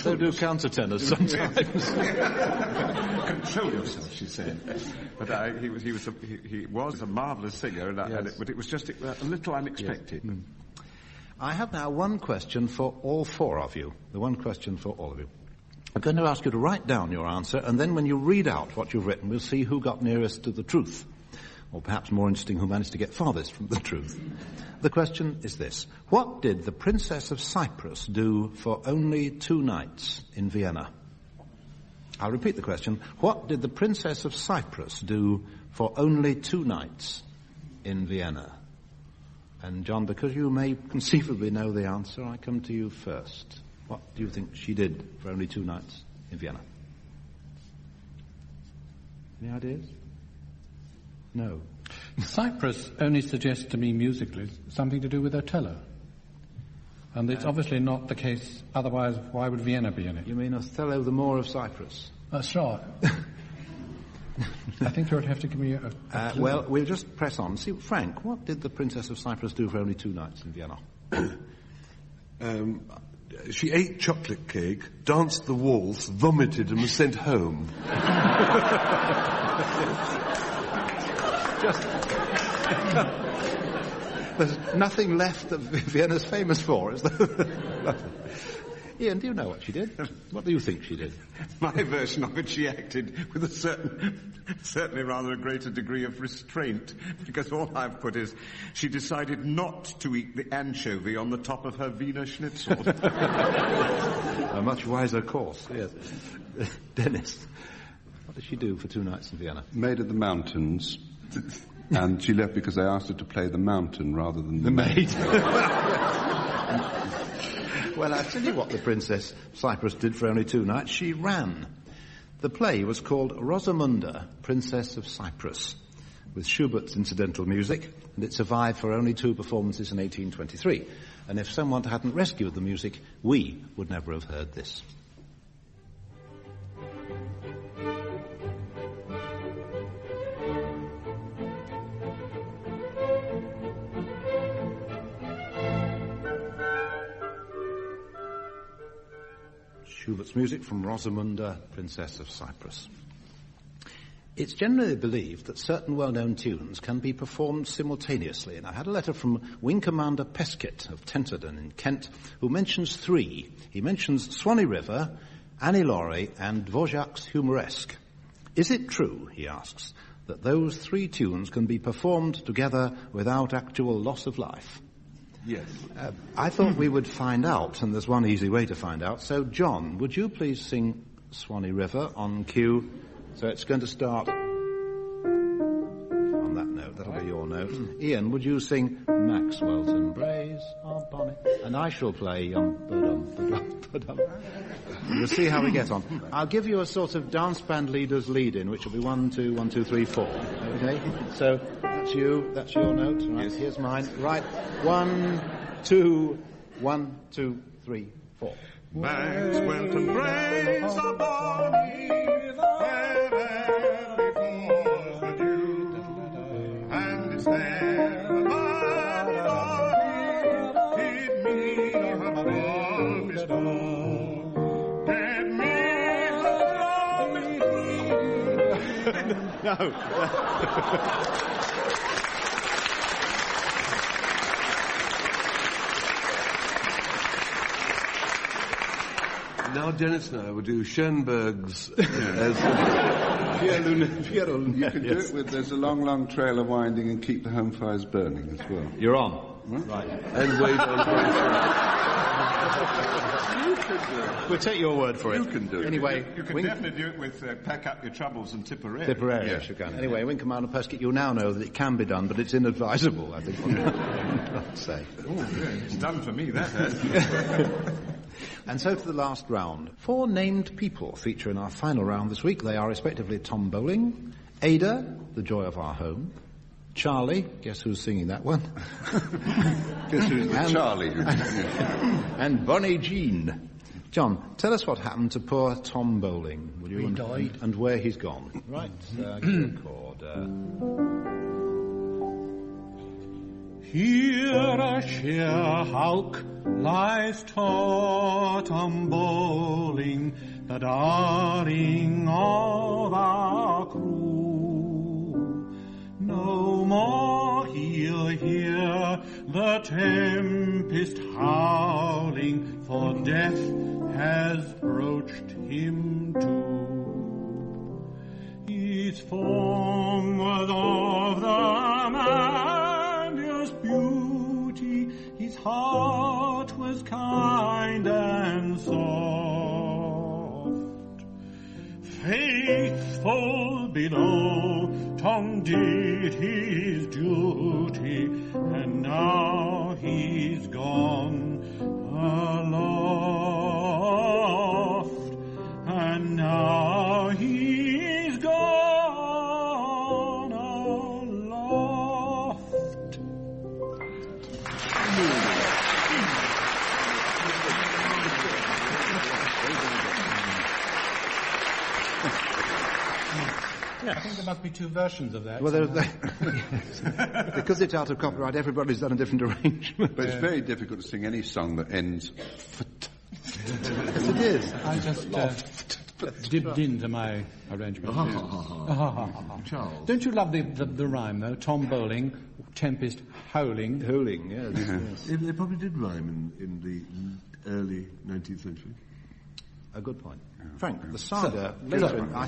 So do countertenors sometimes. Control yourself, she said. But he was a marvellous singer, but it was just a little unexpected. Yes. I have now one question for all four of you. The one question for all of you. I'm going to ask you to write down your answer, and then when you read out what you've written, we'll see who got nearest to the truth. Or perhaps more interesting, who managed to get farthest from the truth. The question is this. What did the Princess of Cyprus do for only 2 nights in Vienna? I'll repeat the question. What did the Princess of Cyprus do for only 2 nights in Vienna? And John, because you may conceivably know the answer, I come to you first. What do you think she did for only 2 nights in Vienna? Any ideas? No. Cyprus only suggests to me musically something to do with Othello. And it's obviously not the case, otherwise why would Vienna be in it? You mean Othello the Moor of Cyprus? That's right. I think you would have to give me a clue. Well, we'll just press on. See, Frank, what did the Princess of Cyprus do for only 2 nights in Vienna? She ate chocolate cake, danced the waltz, vomited, and was sent home. There's nothing left that Vienna's famous for, is there? Ian, do you know what she did? What do you think she did? My version of it, she acted with a certainly rather a greater degree of restraint, because all I've put is she decided not to eat the anchovy on the top of her Wiener Schnitzel. A much wiser course, yes. Dennis, what did she do for 2 nights in Vienna? Maid of the Mountains, and she left because they asked her to play the mountain rather than the maid. Well, I'll tell you what the Princess of Cyprus did for only 2 nights. She ran. The play was called Rosamunda, Princess of Cyprus, with Schubert's incidental music, and it survived for only 2 performances in 1823. And if someone hadn't rescued the music, we would never have heard this. Schubert's music from Rosamunda, Princess of Cyprus. It's generally believed that certain well-known tunes can be performed simultaneously, and I had a letter from Wing Commander Peskett of Tenterden in Kent, who mentions 3. He mentions Swanee River, Annie Laurie, and Dvorak's Humoresque. Is it true, he asks, that those 3 tunes can be performed together without actual loss of life? Yes. I thought we would find out, and there's one easy way to find out. So, John, would you please sing Swanee River on cue? So it's going to start on that note. That'll be your note. Ian, would you sing Maxwell's Embrace of Bonnie? And I shall play ba-dum. We'll see how we get on. I'll give you a sort of dance band leader's lead-in, which will be 1, 2, 1, 2, 3, 4. Okay? So that's you. That's your note. Right, yes. Here's mine. Right. 1, 2, 1, 2, 3, 4. Maxwell's Embrace of Bonnie, wherever falls the dew, and it's there the mighty Bonnie, give me her promise true, give me her promise true. No. Now Dennis and I will do Schoenberg's as Piero. You can do it with There's a Long, Long Trail of Winding and Keep the Home Fires Burning as well. You're on. Right. And Wait on You can do it. We'll take your word for it. You can do it. Anyway, You can definitely do it with Pack Up Your Troubles and Tipperary. Tipperary, yes, you can. Anyway, Wing Commander Pesky, you now know that it can be done, but it's inadvisable, I think. I'd say. Oh, yeah, it's done for me, that has. And so to the last round. 4 named people feature in our final round this week. They are respectively Tom Bowling, Ada, the joy of our home, Charlie, guess who's singing that one? Guess who's with Charlie? And Bonnie Jean. John, tell us what happened to poor Tom Bowling, will you? He died. And where he's gone. Right, record. Here a sheer hulk lies Tom Bowling, the darling of our crew. No more he'll hear the tempest howling, for death has broached him too. His form was of the manliest beauty, his heart was kind and soft. Faithful below, Tom did his duty, and now he's gone aloft, and now he's gone aloft. I think there must be 2 versions of that. Well, because it's out of copyright, everybody's done a different arrangement. But it's very difficult to sing any song that ends Yes, it is. I just dipped into my arrangement. Charles. Don't you love the rhyme, though? Tom Bowling, tempest howling. Howling, yes. They probably did rhyme in the early 19th century. A good point. Frank, the saga, I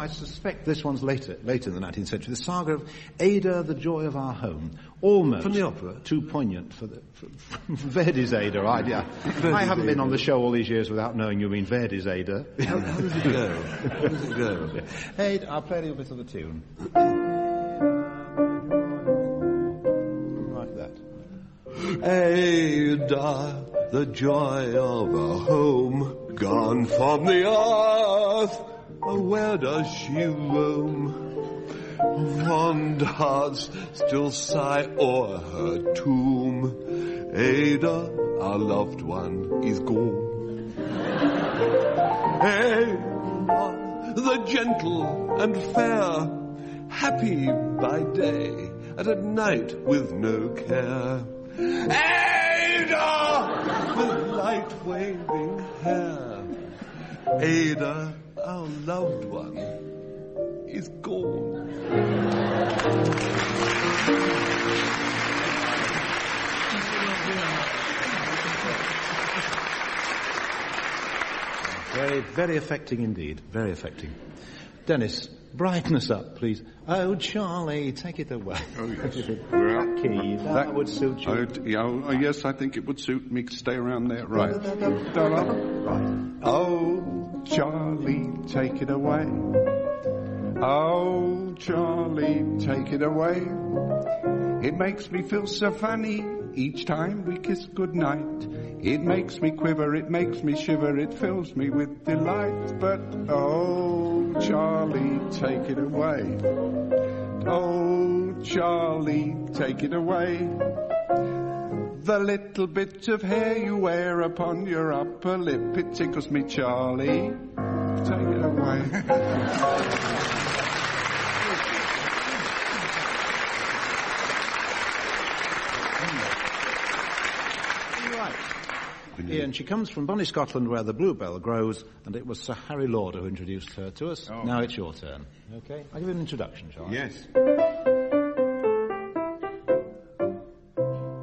suspect this one's later in the 19th century, the saga of Ada, the joy of our home. Almost. From the opera? Too poignant for Verdi's Ada. I haven't been on the show all these years without knowing you mean Verdi's Ada. How does it go? How does it go? Ada, I'll play a little bit of the tune. Like that. Ada, the joy of our home, gone from the earth, where does she roam? Fond hearts still sigh o'er her tomb. Ada, our loved one, is gone. Ada, the gentle and fair, happy by day and at night with no care. Ada, with light waving hair. Ada, our loved one, is gone. Very, very affecting indeed. Very affecting. Dennis, brightness up, please. Oh, Charlie, take it away. Oh, yes. That key, that would suit you. Yes, I think it would suit me to stay around there. Right. Oh, Charlie, take it away. Oh, Charlie, take it away. It makes me feel so funny each time we kiss goodnight. It makes me quiver, it makes me shiver, it fills me with delight. But oh, Charlie, take it away. Oh, Charlie, take it away. The little bit of hair you wear upon your upper lip, it tickles me, Charlie. Take it away. Ian, she comes from bonny Scotland where the bluebell grows, and it was Sir Harry Lauder who introduced her to us. Oh. Now it's your turn. Okay? I'll give you an introduction, shall I? Yes.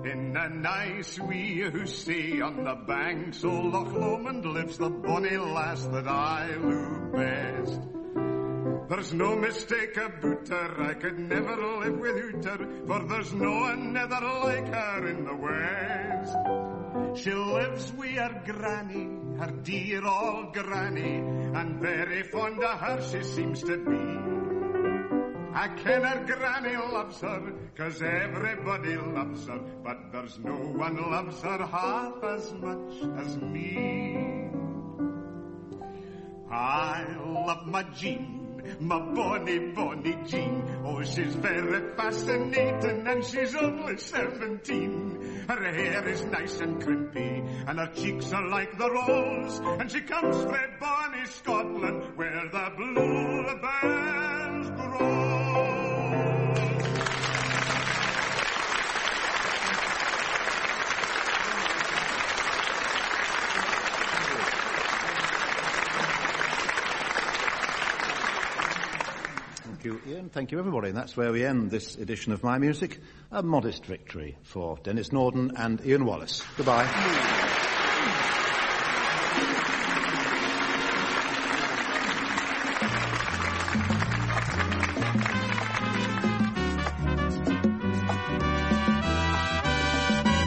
In a nice wee hoosey on the banks o' Loch Lomond lives the bonny lass that I love best. There's no mistake about her, I could never live without her, for there's no another like her in the West. She lives wi' her granny, her dear old granny, and very fond of her she seems to be. I ken her granny loves her, 'cause everybody loves her, but there's no one loves her half as much as me. I love my Jean, my bonny, bonny Jean. Oh, she's very fascinating and she's only 17. Her hair is nice and crimpy and her cheeks are like the rose. And she comes from bonny Scotland where the bluebells grow. Thank you, Ian. Thank you, everybody. And that's where we end this edition of My Music. A modest victory for Denis Norden and Ian Wallace. Goodbye.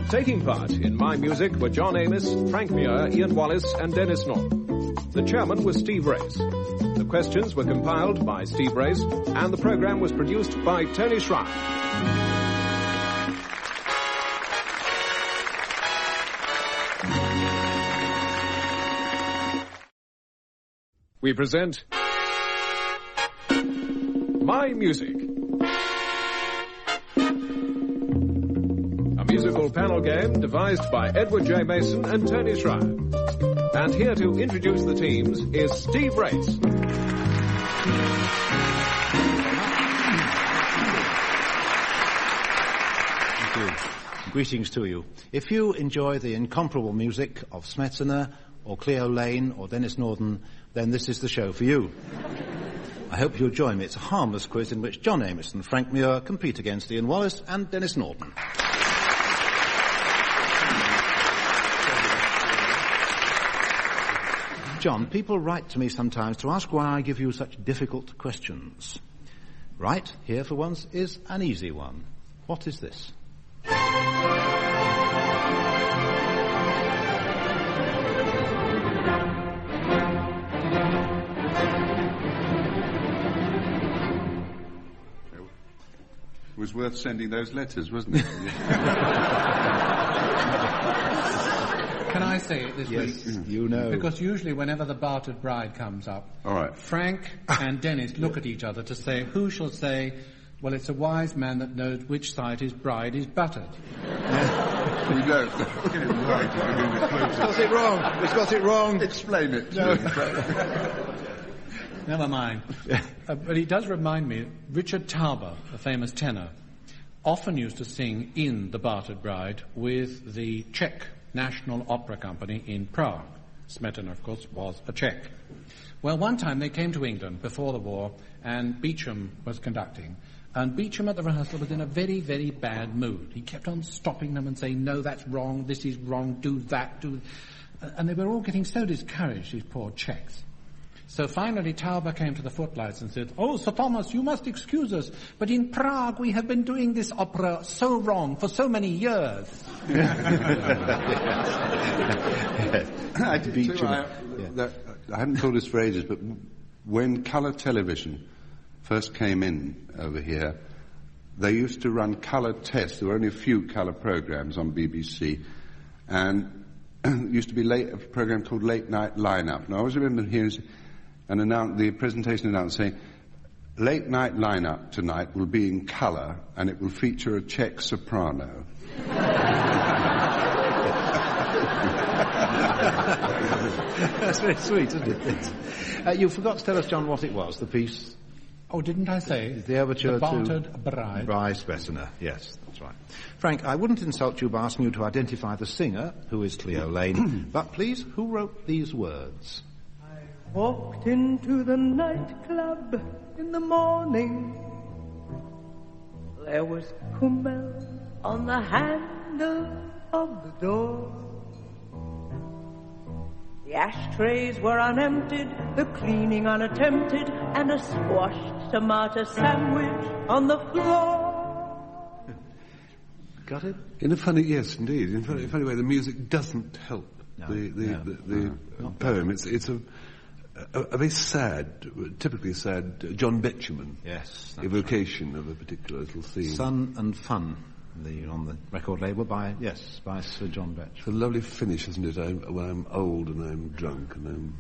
Taking part in My Music were John Amos, Frank Muir, Ian Wallace and Denis Norden. The chairman was Steve Race. The questions were compiled by Steve Race, and the program was produced by Tony Schreier. We present My Music, a musical panel game devised by Edward J. Mason and Tony Schreier. And here to introduce the teams is Steve Race. Thank you. Greetings to you. If you enjoy the incomparable music of Smetana or Cleo Lane or Denis Norden, then this is the show for you. I hope you'll join me. It's a harmless quiz in which John Amos and Frank Muir compete against Ian Wallace and Denis Norden. John, people write to me sometimes to ask why I give you such difficult questions. Right, here for once is an easy one. What is this? It was worth sending those letters, wasn't it? Can I say it this week? Yes, you know. Because usually whenever the bartered bride comes up, all right, Frank and Denis look at each other to say, who shall say, well, it's a wise man that knows which side his bride is buttered. We don't. Get it right. It's got it wrong. It's got it wrong. Explain it. No. Never mind. But he does remind me, Richard Tauber, the famous tenor, often used to sing in The Bartered Bride with the Czech National Opera Company in Prague. Smetana, of course, was a Czech. Well, one time they came to England before the war, and Beecham was conducting. And Beecham at the rehearsal was in a very, very bad mood. He kept on stopping them and saying, no, that's wrong, this is wrong, do that, do... And they were all getting so discouraged, these poor Czechs. So finally Tauber came to the footlights and said, "Oh, Sir Thomas, you must excuse us, but in Prague we have been doing this opera so wrong for so many years." I hadn't thought this for ages, but when colour television first came in over here, they used to run colour tests. There were only a few colour programmes on BBC, and there used to be a programme called Late Night Lineup. And I always remember hearing the presentation announced saying, "Late Night Lineup tonight will be in colour, and it will feature a Czech soprano." That's very sweet, isn't it? You forgot to tell us, John, what it was, the piece. Oh, didn't I say? The overture The Bartered to Bride. Bryce Bessener. Yes, that's right. Frank, I wouldn't insult you by asking you to identify the singer, who is Cleo Lane, but please, who wrote these words? I walked into the nightclub in the morning. There was Kummel on the handle of the door. The ashtrays were unemptied, the cleaning unattempted, and a squashed tomato sandwich on the floor. Got it? In a funny, yes, indeed. In a funny way, the music doesn't help the poem. It's a very sad, typically sad, John Betjeman evocation of a particular little theme. Sun and Fun. On the record label by Sir John Betch. It's a lovely finish, isn't it? When I'm old and I'm drunk and I'm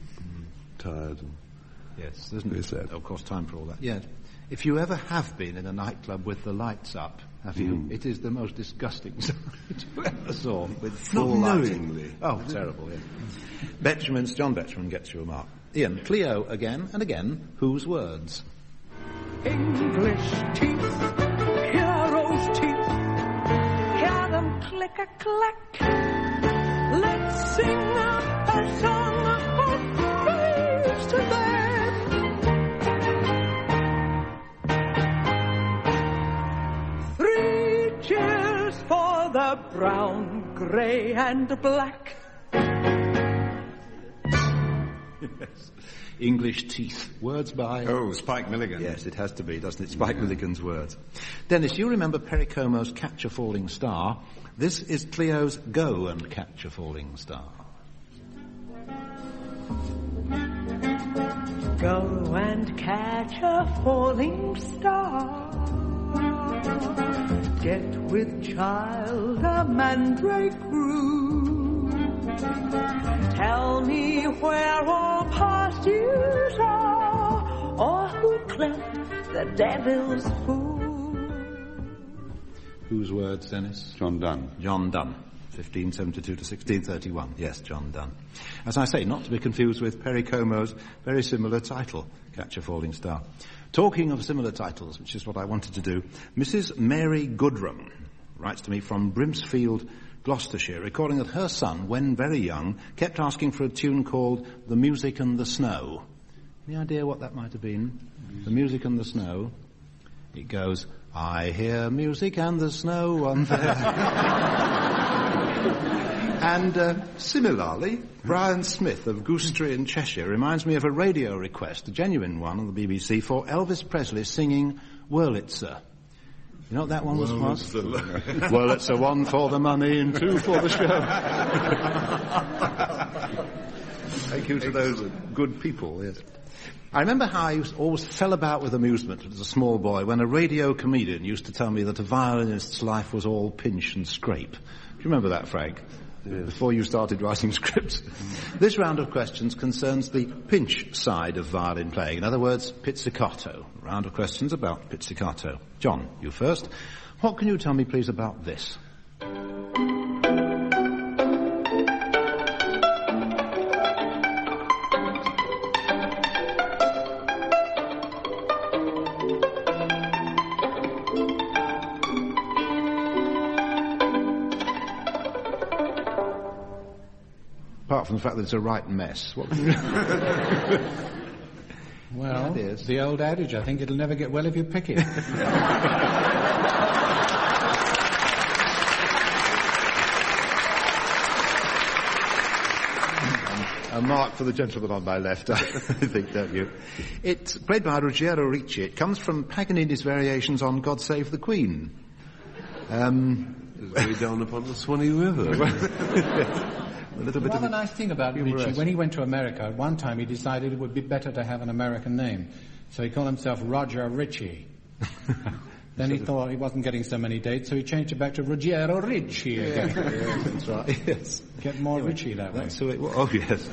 tired. And yes, isn't very it? Sad. Of course, time for all that. Yes. If you ever have been in a nightclub with the lights up, have you? It is the most disgusting sight you ever saw. With full knowingly. Oh, terrible, yeah. John Betjeman gets you a mark. Ian, Cleo again and again, whose words? English teeth, heroes' teeth. Hear them click-a-clack. Let's sing a song of praise to them. 3 cheers for the brown, grey and black. Yes. English teeth. Words by... Oh, Spike Milligan. Yes, it has to be, doesn't it? Spike Milligan's words. Dennis, you remember Pericomo's Catch a Falling Star. This is Cleo's Go and Catch a Falling Star. Go and catch a falling star. Get with child a mandrake root. Tell me where all past years are, or who cleft the devil's fool. Whose words, Dennis? John Donne. John Donne. 1572 to 1631. Yes, John Donne. As I say, not to be confused with Pericomo's very similar title, Catch a Falling Star. Talking of similar titles, which is what I wanted to do, Mrs. Mary Goodrum writes to me from Brimsfield, Gloucestershire, recording that her son, when very young, kept asking for a tune called The Music and the Snow. Any idea what that might have been? The Music and the Snow. It goes, I hear music and the snow on there. And similarly, Brian Smith of Goosetree in Cheshire reminds me of a radio request, a genuine one on the BBC, for Elvis Presley singing Wurlitzer. You know what that one was? Wurlitzer, 1 for the money and 2 for the show. Thank you to those good people, yes. I remember how I always fell about with amusement as a small boy when a radio comedian used to tell me that a violinist's life was all pinch and scrape. Do you remember that, Frank? Yes. Before you started writing scripts. This round of questions concerns the pinch side of violin playing. In other words, pizzicato. A round of questions about pizzicato. John, you first. What can you tell me, please, about this? Apart from the fact that it's a right mess. What can you... Well, the old adage, I think it'll never get well if you pick it. A mark for the gentleman on my left, I think, don't you? It's played by Ruggiero Ricci. It comes from Paganini's variations on God Save the Queen. Way down upon the Swanee River. A little bit rather nice thing about Ricci, when he went to America, at one time he decided it would be better to have an American name. So he called himself Roger Ricci. Then he thought he wasn't getting so many dates, so he changed it back to Ruggiero Ricci again. Yeah, that's right, yes. Get more Ricci that way. That's who it was. Oh, yes.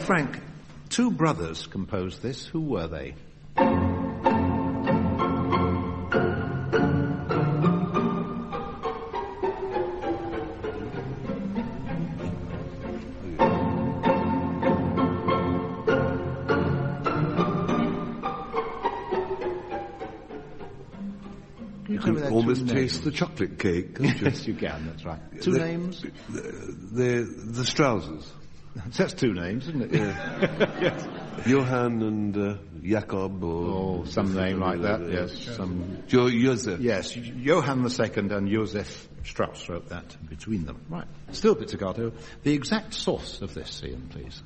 Frank, two brothers composed this. Who were they? You can almost taste the chocolate cake, can't you? Yes, you can, that's right. Two names? The Strausses. That's two names, isn't it? Yeah. Yes. Johann and Jakob, or... some name like that, yes. Joseph. Yes, Johann II and Joseph Strauss wrote that between them. Right. Still Pizzicato. The exact source of this, Ian, please.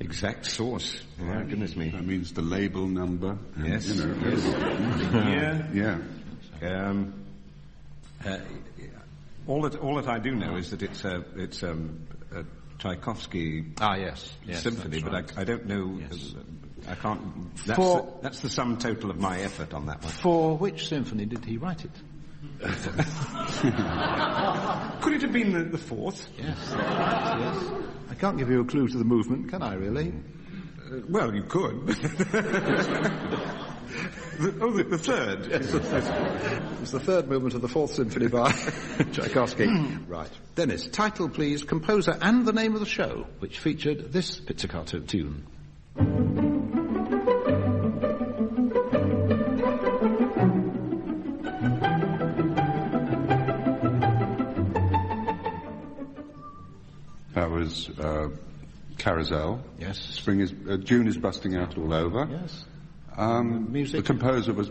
Exact source. Oh, goodness me. That means the label number. Yes. You know. Yes. Yeah. All that I do know is that it's a Tchaikovsky symphony, but right. I don't know. Yes. I can't. That's the sum total of my effort on that one. For which symphony did he write it? Could it have been the fourth? Yes. Yes. I can't give you a clue to the movement, can I, really? Well, you could. The third. Yes, it's the third movement of the fourth symphony by Tchaikovsky. Right. Denis, title, please, composer and the name of the show, which featured this pizzicato tune. That was Carousel. Yes. June is busting out all over. Yes. The composer was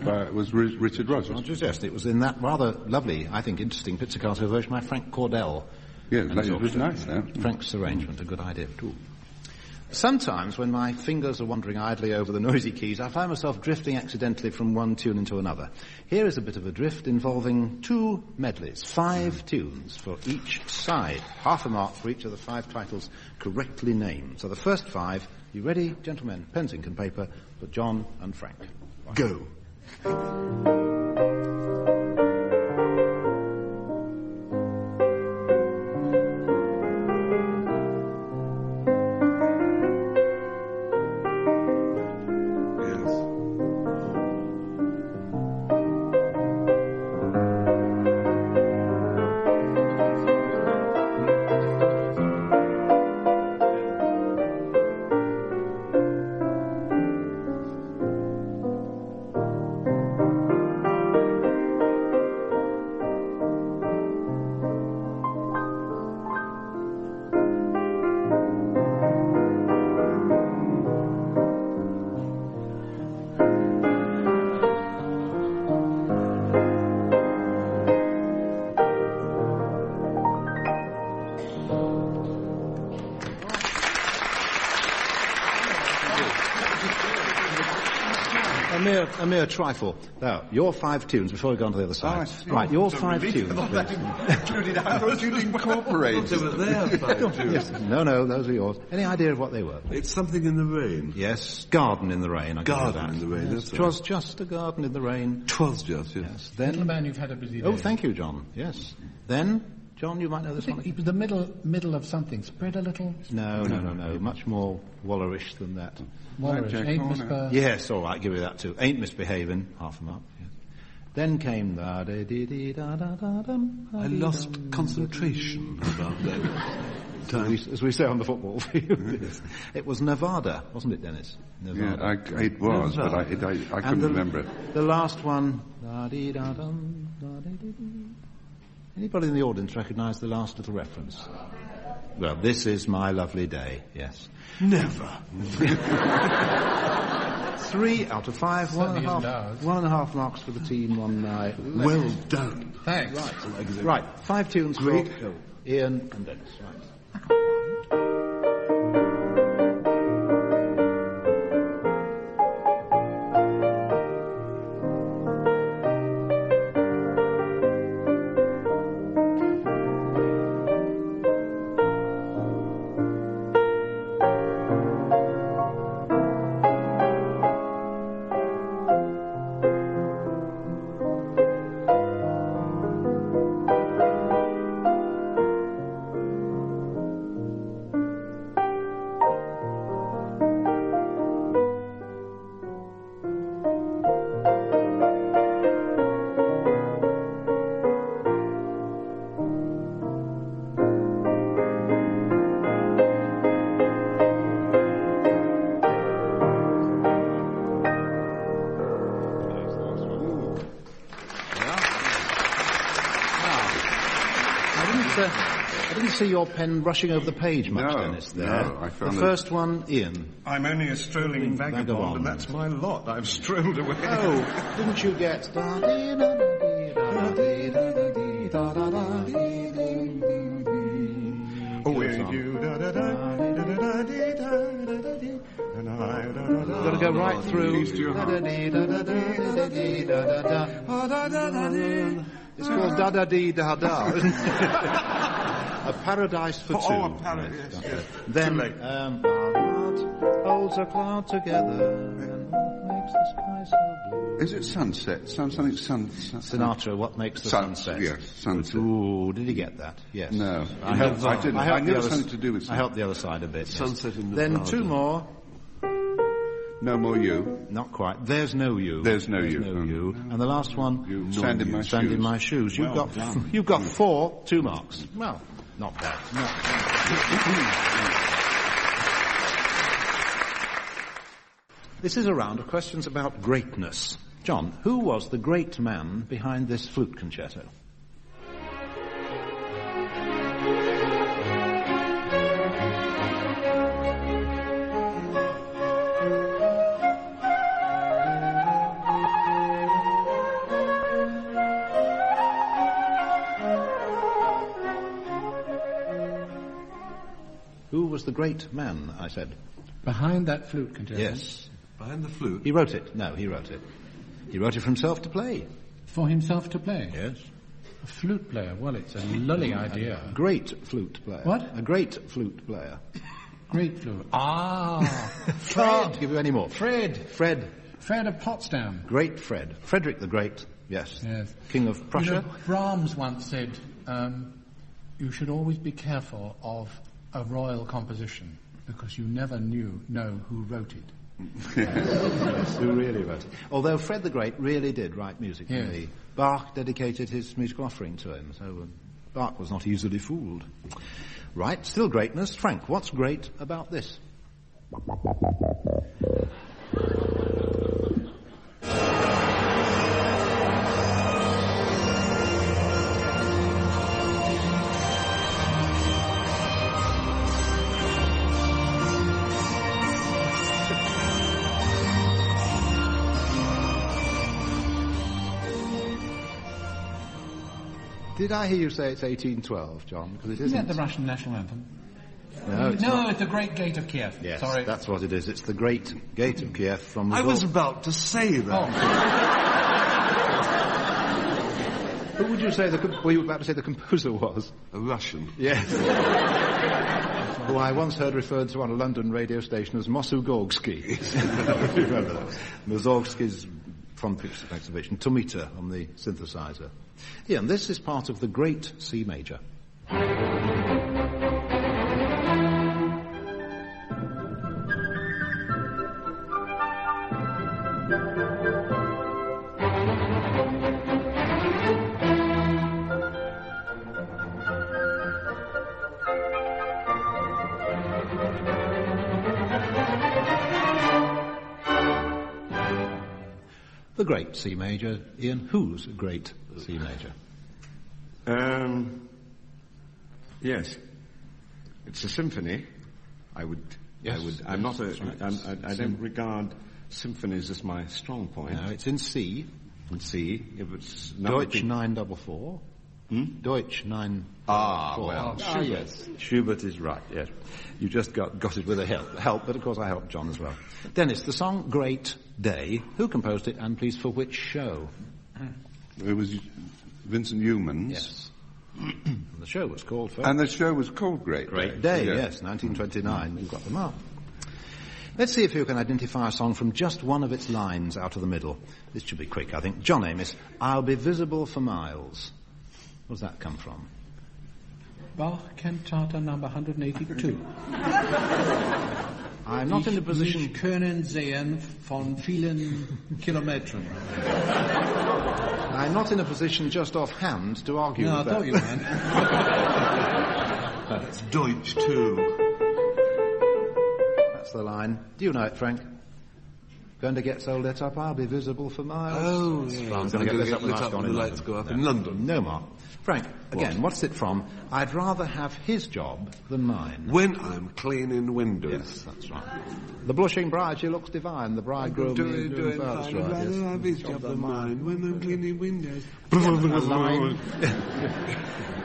Richard Rogers. Yes, it was in that rather lovely, I think, interesting pizzicato version by Frank Cordell. Yeah, it was nice, though. Frank's arrangement, a good idea too. Sometimes, when my fingers are wandering idly over the noisy keys, I find myself drifting accidentally from one tune into another. Here is a bit of a drift involving two medleys, 5 tunes for each side. Half a mark for each of the 5 titles correctly named. So the first 5, you ready, gentlemen? Pens, ink and paper for John and Frank. Go. A mere trifle. Now, your 5 tunes, before we go on to the other side. Right, your 5 tunes. I thought you'd incorporate them. They were there, 5 tunes. Yes. No, those are yours. Any idea of what they were? It's Something in the Rain. Yes, Garden in the Rain. Garden in the Rain, yes. that's right. 'Twas just a garden in the rain. 'Twas just, yes. Then, Little man, you've had a busy day. Oh, thank you, John. Yes. Then, John, you might know this one. It was the middle of something. Spread a little. No. Much more Wallerish than that. Wallerish. Ain't Miss Yes, all right, give you that too. Ain't Misbehaving, half a mark. Yes. Then came the... I lost concentration about that time. As we say on the football field. It was Nevada, wasn't it, Denis? Nevada. Yeah, it was, but I couldn't remember it. The last one... Anybody in the audience recognise the last little reference? Well, This Is My Lovely Day, yes. Never. 3 out of 5, Certainly 1.5 marks for the team on... Well done. Thanks. Right, 5 tunes for Ian and Dennis, right. I didn't see your pen brushing over the page much, Dennis, there. No, I found the first one, Ian. I'm only a strolling vagabond, and that's my lot. I've strolled away. Oh, didn't you get... Got to go right through. It's called Da-Da-Dee-Da-Da, isn't it? A Paradise for Two. Oh, a paradise, yes. Then, our heart holds a cloud together, and what makes the sky so blue? Is it sunset? Something Sinatra, What Makes the Sunset? Yes, sunset. Ooh, did he get that? Yes. No. I didn't. I knew it was something to do with I helped the other side a bit. Sunset in the Then Prado. 2 more. No More You. Not quite. There's No You. There's No You. You. And the last one, Stand in My Stand Shoes. in My Shoes. You've got 4, 2 marks. Well, not bad. This is a round of questions about greatness. John, who was the great man behind this flute concerto? Who was the great man, I said? Behind that flute concerto? Yes. Behind the flute? He wrote it. No, he wrote it. He wrote it for himself to play. For himself to play? Yes. A flute player? Well, it's a lulling idea. A great flute player. What? A great flute player. Great flute. Ah! Fred! Give you any more? Fred! Fred of Potsdam. Great Fred. Frederick the Great. Yes. King of Prussia. You know, Brahms once said, you should always be careful of a royal composition because you never know who wrote it. Yes, who really wrote it. Although Fred the Great really did write music for me. Bach dedicated his musical offering to him, so Bach was not easily fooled. Right, still greatness. Frank, what's great about this? Did I hear you say it's 1812, John? Because it isn't. Isn't that the Russian national anthem? No, it's not. It's the Great Gate of Kiev. Yes, sorry. That's what it is. It's the Great Gate of Kiev from... I was about to say that. Who would you say were you about to say the composer was? A Russian. Yes. Who I once heard referred to on a London radio station as Mussorgsky. Remember that? Mussorgsky's from the exhibition, Tomita on the synthesizer. Yeah, and this is part of the Great C Major. The Great C Major. Ian, whose Great C Major? Yes. It's a symphony. Yes, I'm not a. that's right. I don't regard symphonies as my strong point. No, it's in C. In C. If it's Deutsch 944. Deutsch 9. Well, Schubert. Yes. Schubert is right. Yes, you just got it with a Help, but of course I helped John as well. Dennis, the song "Great Day." Who composed it, and please for which show? It was Vincent Youmans. Yes. And the show was called. And the show was called Great Day. Yes, 1929. You've got them up. Let's see if you can identify a song from just one of its lines out of the middle. This should be quick, I think. John Amos, "I'll be visible for miles." Where does that come from? Bach Cantata number 182. I'm not in a position... Ich können sehen von vielen Kilometern. I'm not in a position just offhand to argue no, with I thought you meant. That's Deutsch too. That's the line. Do you know it, Frank? Going to get so lit up, I'll be visible for miles. Oh, yes. I'm going to get lit up when the lights go up in London. No, Mark. Frank, again, what's it from? I'd rather have his job than mine. When I'm cleaning windows. Yes, that's right. The blushing bride, she looks divine. The bridegroom is doing fine. I'd rather have his job than mine. When I'm cleaning windows.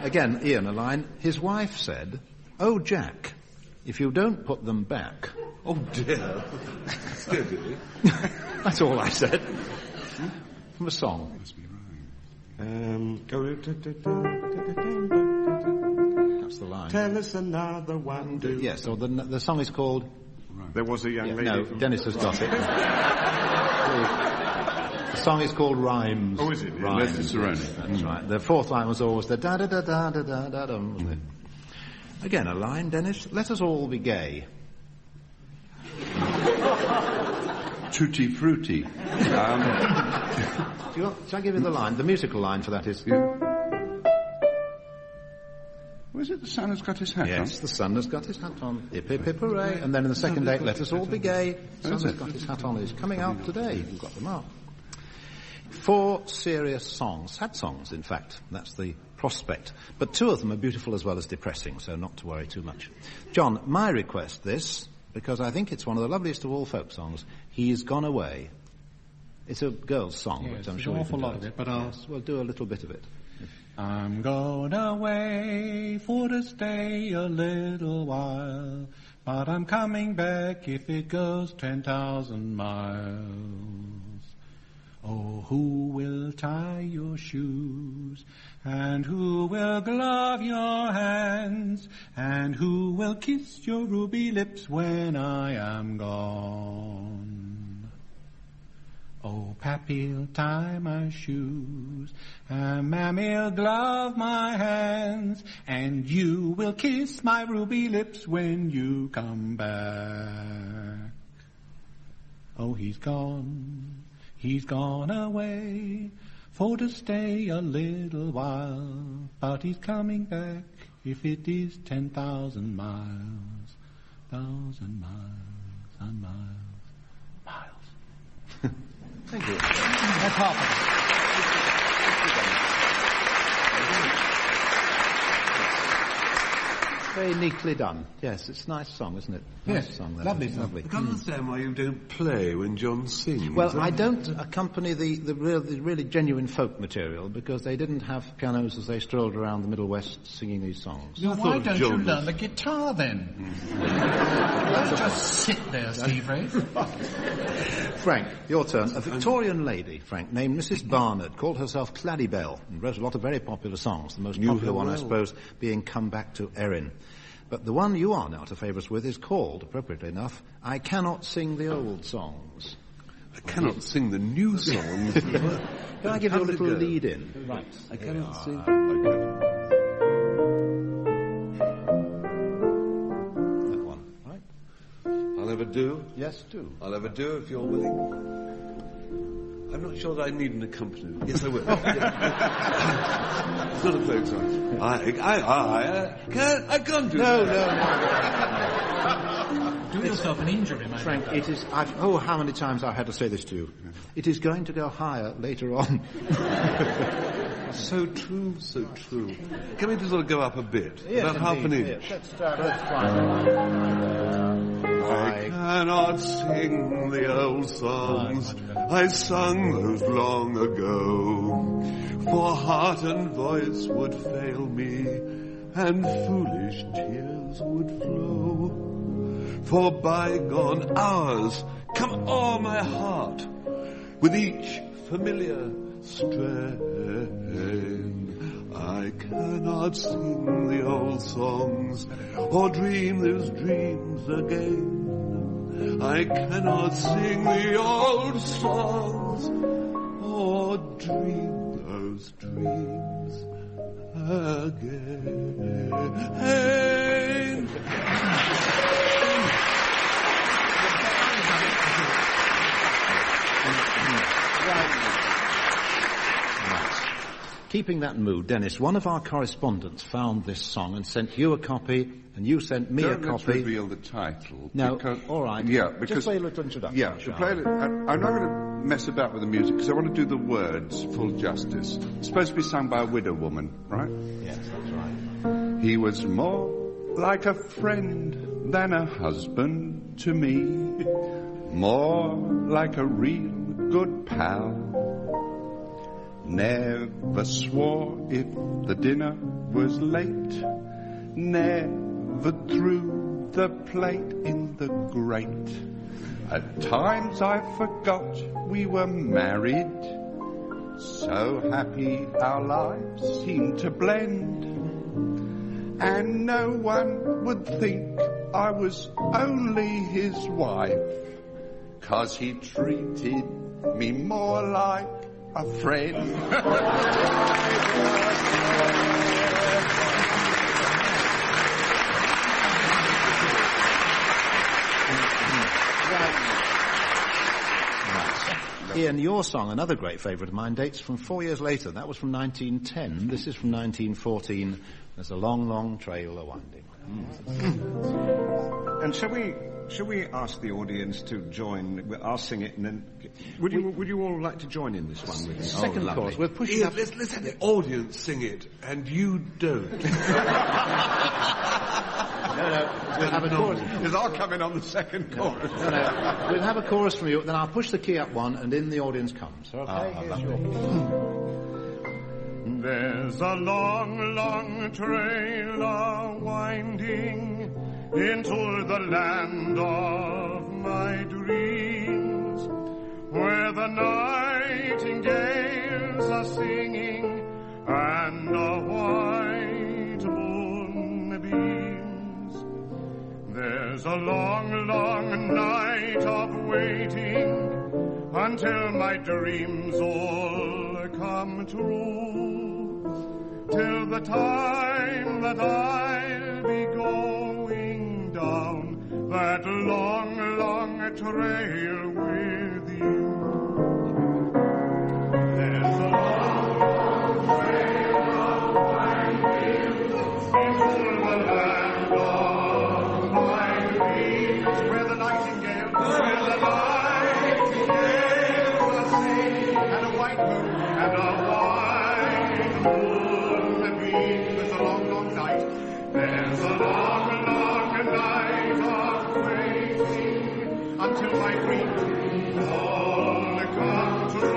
Again, Ian, a line. His wife said, "Oh, Jack, if you don't put them back..." Oh, dear. Steady. That's all I said. From a song. That's the line. Tell us another one. Yes, so the song is called... There was a young lady... No, Dennis has got it. The song is called Rhymes. Oh, is it? Rhymes. That's right. The fourth line was always the da-da-da-da-da-da-da, wasn't it? Again, a line, Dennis. Let us all be gay. Tutti Frutti. Shall I give you the line? The musical line for that is... Was it the sun has got his hat on? Yes, the sun has got his hat on. Hip, hip, hip, hooray. And then in the second date, let us all be gay. The sun has got his hat on. It's coming out today. You've got them up. 4 serious songs. Sad songs, in fact. That's the prospect. But 2 of them are beautiful as well as depressing, so not to worry too much. John, my request this, because I think it's one of the loveliest of all folk songs, He's Gone Away. It's a girl's song, Yes, but I'm sure an you awful can do lot of it, but I'll... we'll do a little bit of it. I'm going away for to stay a little while, but I'm coming back if it goes 10,000 miles. Oh, who will tie your shoes, and who will glove your hands, and who will kiss your ruby lips when I am gone? Oh, Pappy'll tie my shoes, and Mammy'll glove my hands, and you will kiss my ruby lips when you come back. Oh, he's gone away, for to stay a little while, but he's coming back if it is 10,000 miles, 1,000 miles, and miles, miles. Thank you. That's half Very neatly done. Yes, it's a nice song, isn't it? Nice Yes, song. lovely song. Lovely. I can't understand why you don't play when John sings. Well, I don't accompany the really genuine folk material because they didn't have pianos as they strolled around the Middle West singing these songs. So why don't you learn the guitar then? Don't just sit there, Steve Ray. Frank, your turn. A Victorian lady, Frank, named Mrs. Barnard, called herself Claddybell and wrote a lot of very popular songs. The most popular one, I suppose, being Come Back to Erin. But the one you are now to favour us with is called, appropriately enough, I Cannot Sing the Old Songs. I cannot sing the new songs. Can I give you a little lead in? Right. I cannot sing. That one, right? I'll have a do. Yes, do. I'll have a do if you're willing. I'm not sure that I need an accompaniment. Yes, I will. It's not a folk song. I can't do that. Do do yourself an injury, my Frank, friend. it is... how many times I've had to say this to you. It is going to go higher later on. So true, so true. Can we just sort of go up a bit? Yes, about half an indeed. inch. Yes, let's try. I cannot sing the old songs I sung those long ago, for heart and voice would fail me, and foolish tears would flow. For bygone hours come o'er my heart, with each familiar strain. I cannot sing the old songs, or dream those dreams again. I cannot sing the old songs, or dream those dreams again. Keeping that mood, Dennis, one of our correspondents found this song and sent you a copy, and you sent me a copy. Let's reveal the title. No, because, all right. Yeah, because... Just play a little introduction. Yeah, to play it, I'm not going to mess about with the music, because I want to do the words full justice. It's supposed to be sung by a widow woman, right? Yes, that's right. He was more like a friend than a husband to me, more like a real good pal. Never swore if the dinner was late, never threw the plate in the grate. At times I forgot we were married, so happy our lives seemed to blend, and no one would think I was only his wife, 'cause he treated me more like a friend. Ian, your song, another great favourite of mine, dates from 4 years later. That was from 1910. This is from 1914. There's a long, long trail a-winding. And shall we ask the audience to join? I'll sing it, and then would you all like to join in this one with me? Second chorus. We're pushing Ian, up. let's have the audience sing it, and you don't. No, we'll have a chorus. Because I'll come in on the second chorus. No, we'll have a chorus from you, then I'll push the key up one, and in the audience comes. Okay, here's your... There's a long, long trail a-winding into the land of my dreams, where the nightingales are singing and the white moon beams. There's a long, long night of waiting until my dreams all come true, till the time that I'll be going down that long, long trail with you. There's a long, long trail of winding into the land of my dreams, where the nightingale, and a white moon, and a white moon beams. There's a long, long night. There's a long, long night of waiting until my dreams all come true.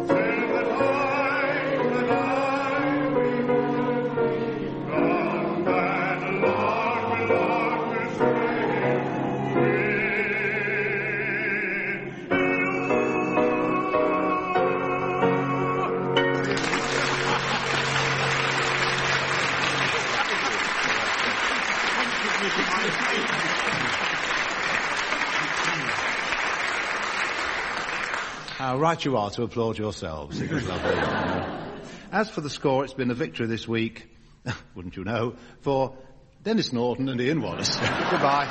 Till the time that I'll be going on that long, long trail with you. How right you are to applaud yourselves. It was lovely. As for the score, it's been a victory this week, wouldn't you know, for Denis Norden and Ian Wallace. Goodbye.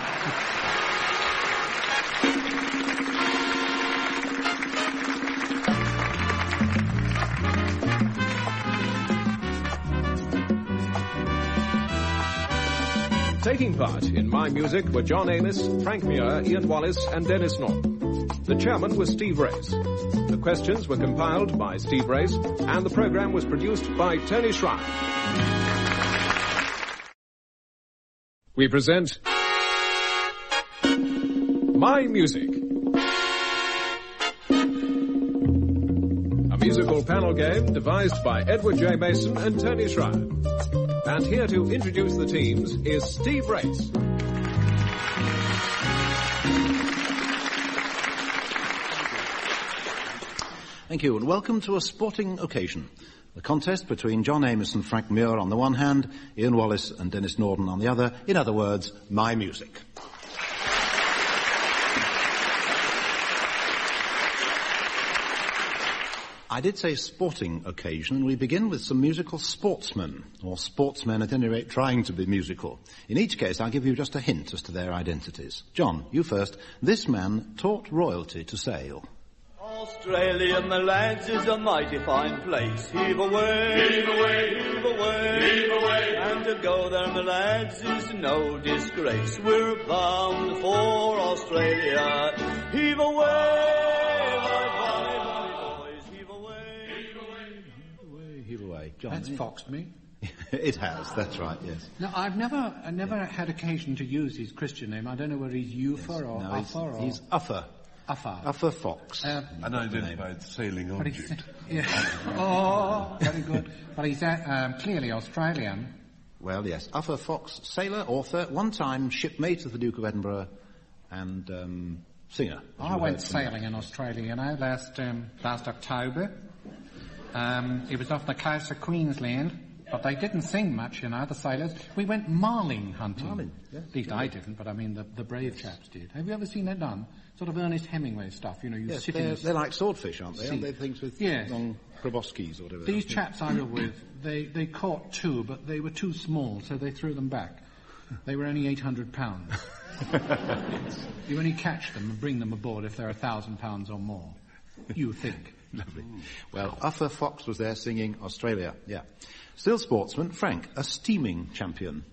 Taking part in My Music were John Amos, Frank Muir, Ian Wallace and Denis Norden. The chairman was Steve Race. The questions were compiled by Steve Race and the programme was produced by Tony Schreier. We present My Music, a musical panel game devised by Edward J. Mason and Tony Schreier. And here to introduce the teams is Steve Race. Thank you, and welcome to a sporting occasion. The contest between John Amos and Frank Muir on the one hand, Ian Wallace and Denis Norden on the other. In other words, My Music. I did say sporting occasion. We begin with some musical sportsmen, or sportsmen at any rate trying to be musical. In each case, I'll give you just a hint as to their identities. John, you first. This man taught royalty to sail. Australia, my lads, is a mighty fine place. Heave away, heave away, heave away, heave away. And to go there, my lads, is no disgrace. We're bound for Australia. Heave away, my bonny boys. Heave away, heave away, heave away. John, that's foxed me. It has, that's right, yes. No, I've never had occasion to use his Christian name. I don't know whether he's Uffa or Uffa or... He's Uffa. Uffa Fox. Unidentified sailing object. Oh, very good. Well, he's clearly Australian. Well, yes. Uffa Fox, sailor, author, one-time shipmate of the Duke of Edinburgh, and singer. I went sailing in Australia, you know, last October. It was off the coast of Queensland, but they didn't sing much, you know, the sailors. We went marling hunting. Marling, yes. At least I didn't, but I mean the brave chaps did. Have you ever seen that done? Sort of Ernest Hemingway stuff, you know, you sit in... They're like swordfish, aren't they? Aren't they things with long proboscis or whatever? These chaps I were with, they caught two, but they were too small, so they threw them back. They were only 800 pounds. You only catch them and bring them aboard if they're 1,000 pounds or more. You think. Lovely. Well, Uffa Fox was there singing Australia, yeah. Still sportsman, Frank, a steaming champion.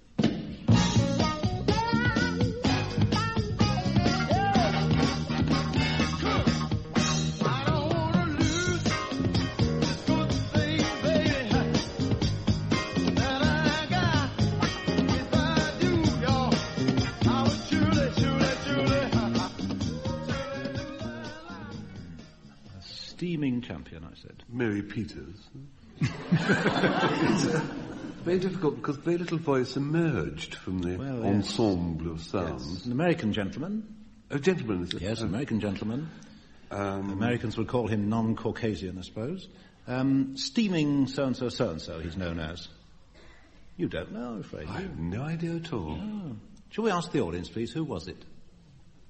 Steaming champion, I said. Mary Peters. It's very difficult because very little voice emerged from the ensemble of sounds. Yes. An American gentleman. A gentleman, is it? Yes, American gentleman. Americans would call him non-Caucasian, I suppose. Steaming so-and-so, so-and-so, he's known as. You don't know, I'm afraid. I have no idea at all. Oh. Shall we ask the audience, please, who was it?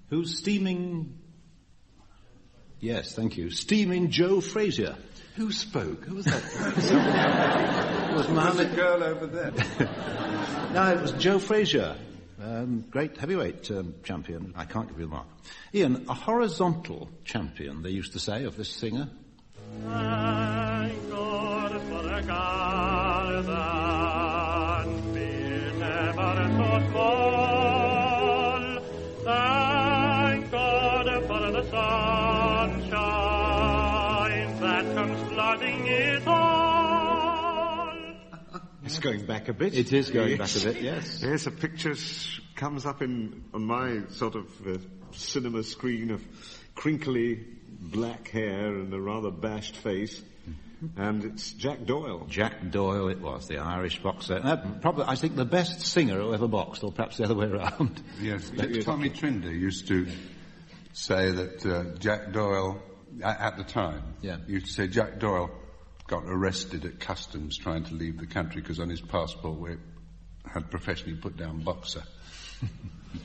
Who's steaming... Yes, thank you. Steaming Joe Frazier. Who spoke? Who was that? It was Mohammed. The girl over there. No, it was Joe Frazier, great heavyweight champion. I can't give you the mark. Ian, a horizontal champion, they used to say, of this singer. Thank God for a garden, be never so small. Thank God for the sun. It's going back a bit. It is going back a bit, yes. Yes, a picture comes up on my sort of cinema screen of crinkly black hair and a rather bashed face. And it's Jack Doyle. Jack Doyle it was, the Irish boxer. Probably, I think, the best singer who ever boxed, or perhaps the other way around. Yes, Tommy Trinder used to say that Jack Doyle, at the time, used to say Jack Doyle got arrested at customs trying to leave the country because on his passport we had professionally put down boxer.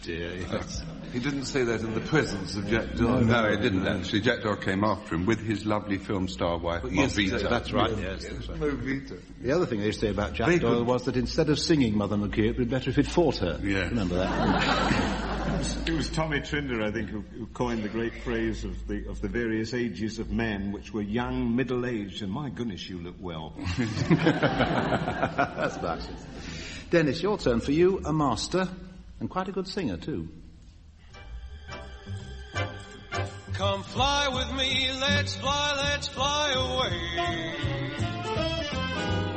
Dear, yes. He didn't say that in the presence of Jack Doyle. No, he didn't actually. Jack Doyle came after him with his lovely film star wife, Movita. That's right, yes. That's right. Movita. The other thing they used to say about Jack Doyle was that instead of singing Mother McKee, it would be better if he'd fought her. Yeah. Remember that? It was Tommy Trinder, I think, who coined the great phrase of the various ages of men, which were young, middle-aged, and my goodness, you look well. That's nice. Dennis, your turn. For you, a master, and quite a good singer, too. Come fly with me, let's fly away.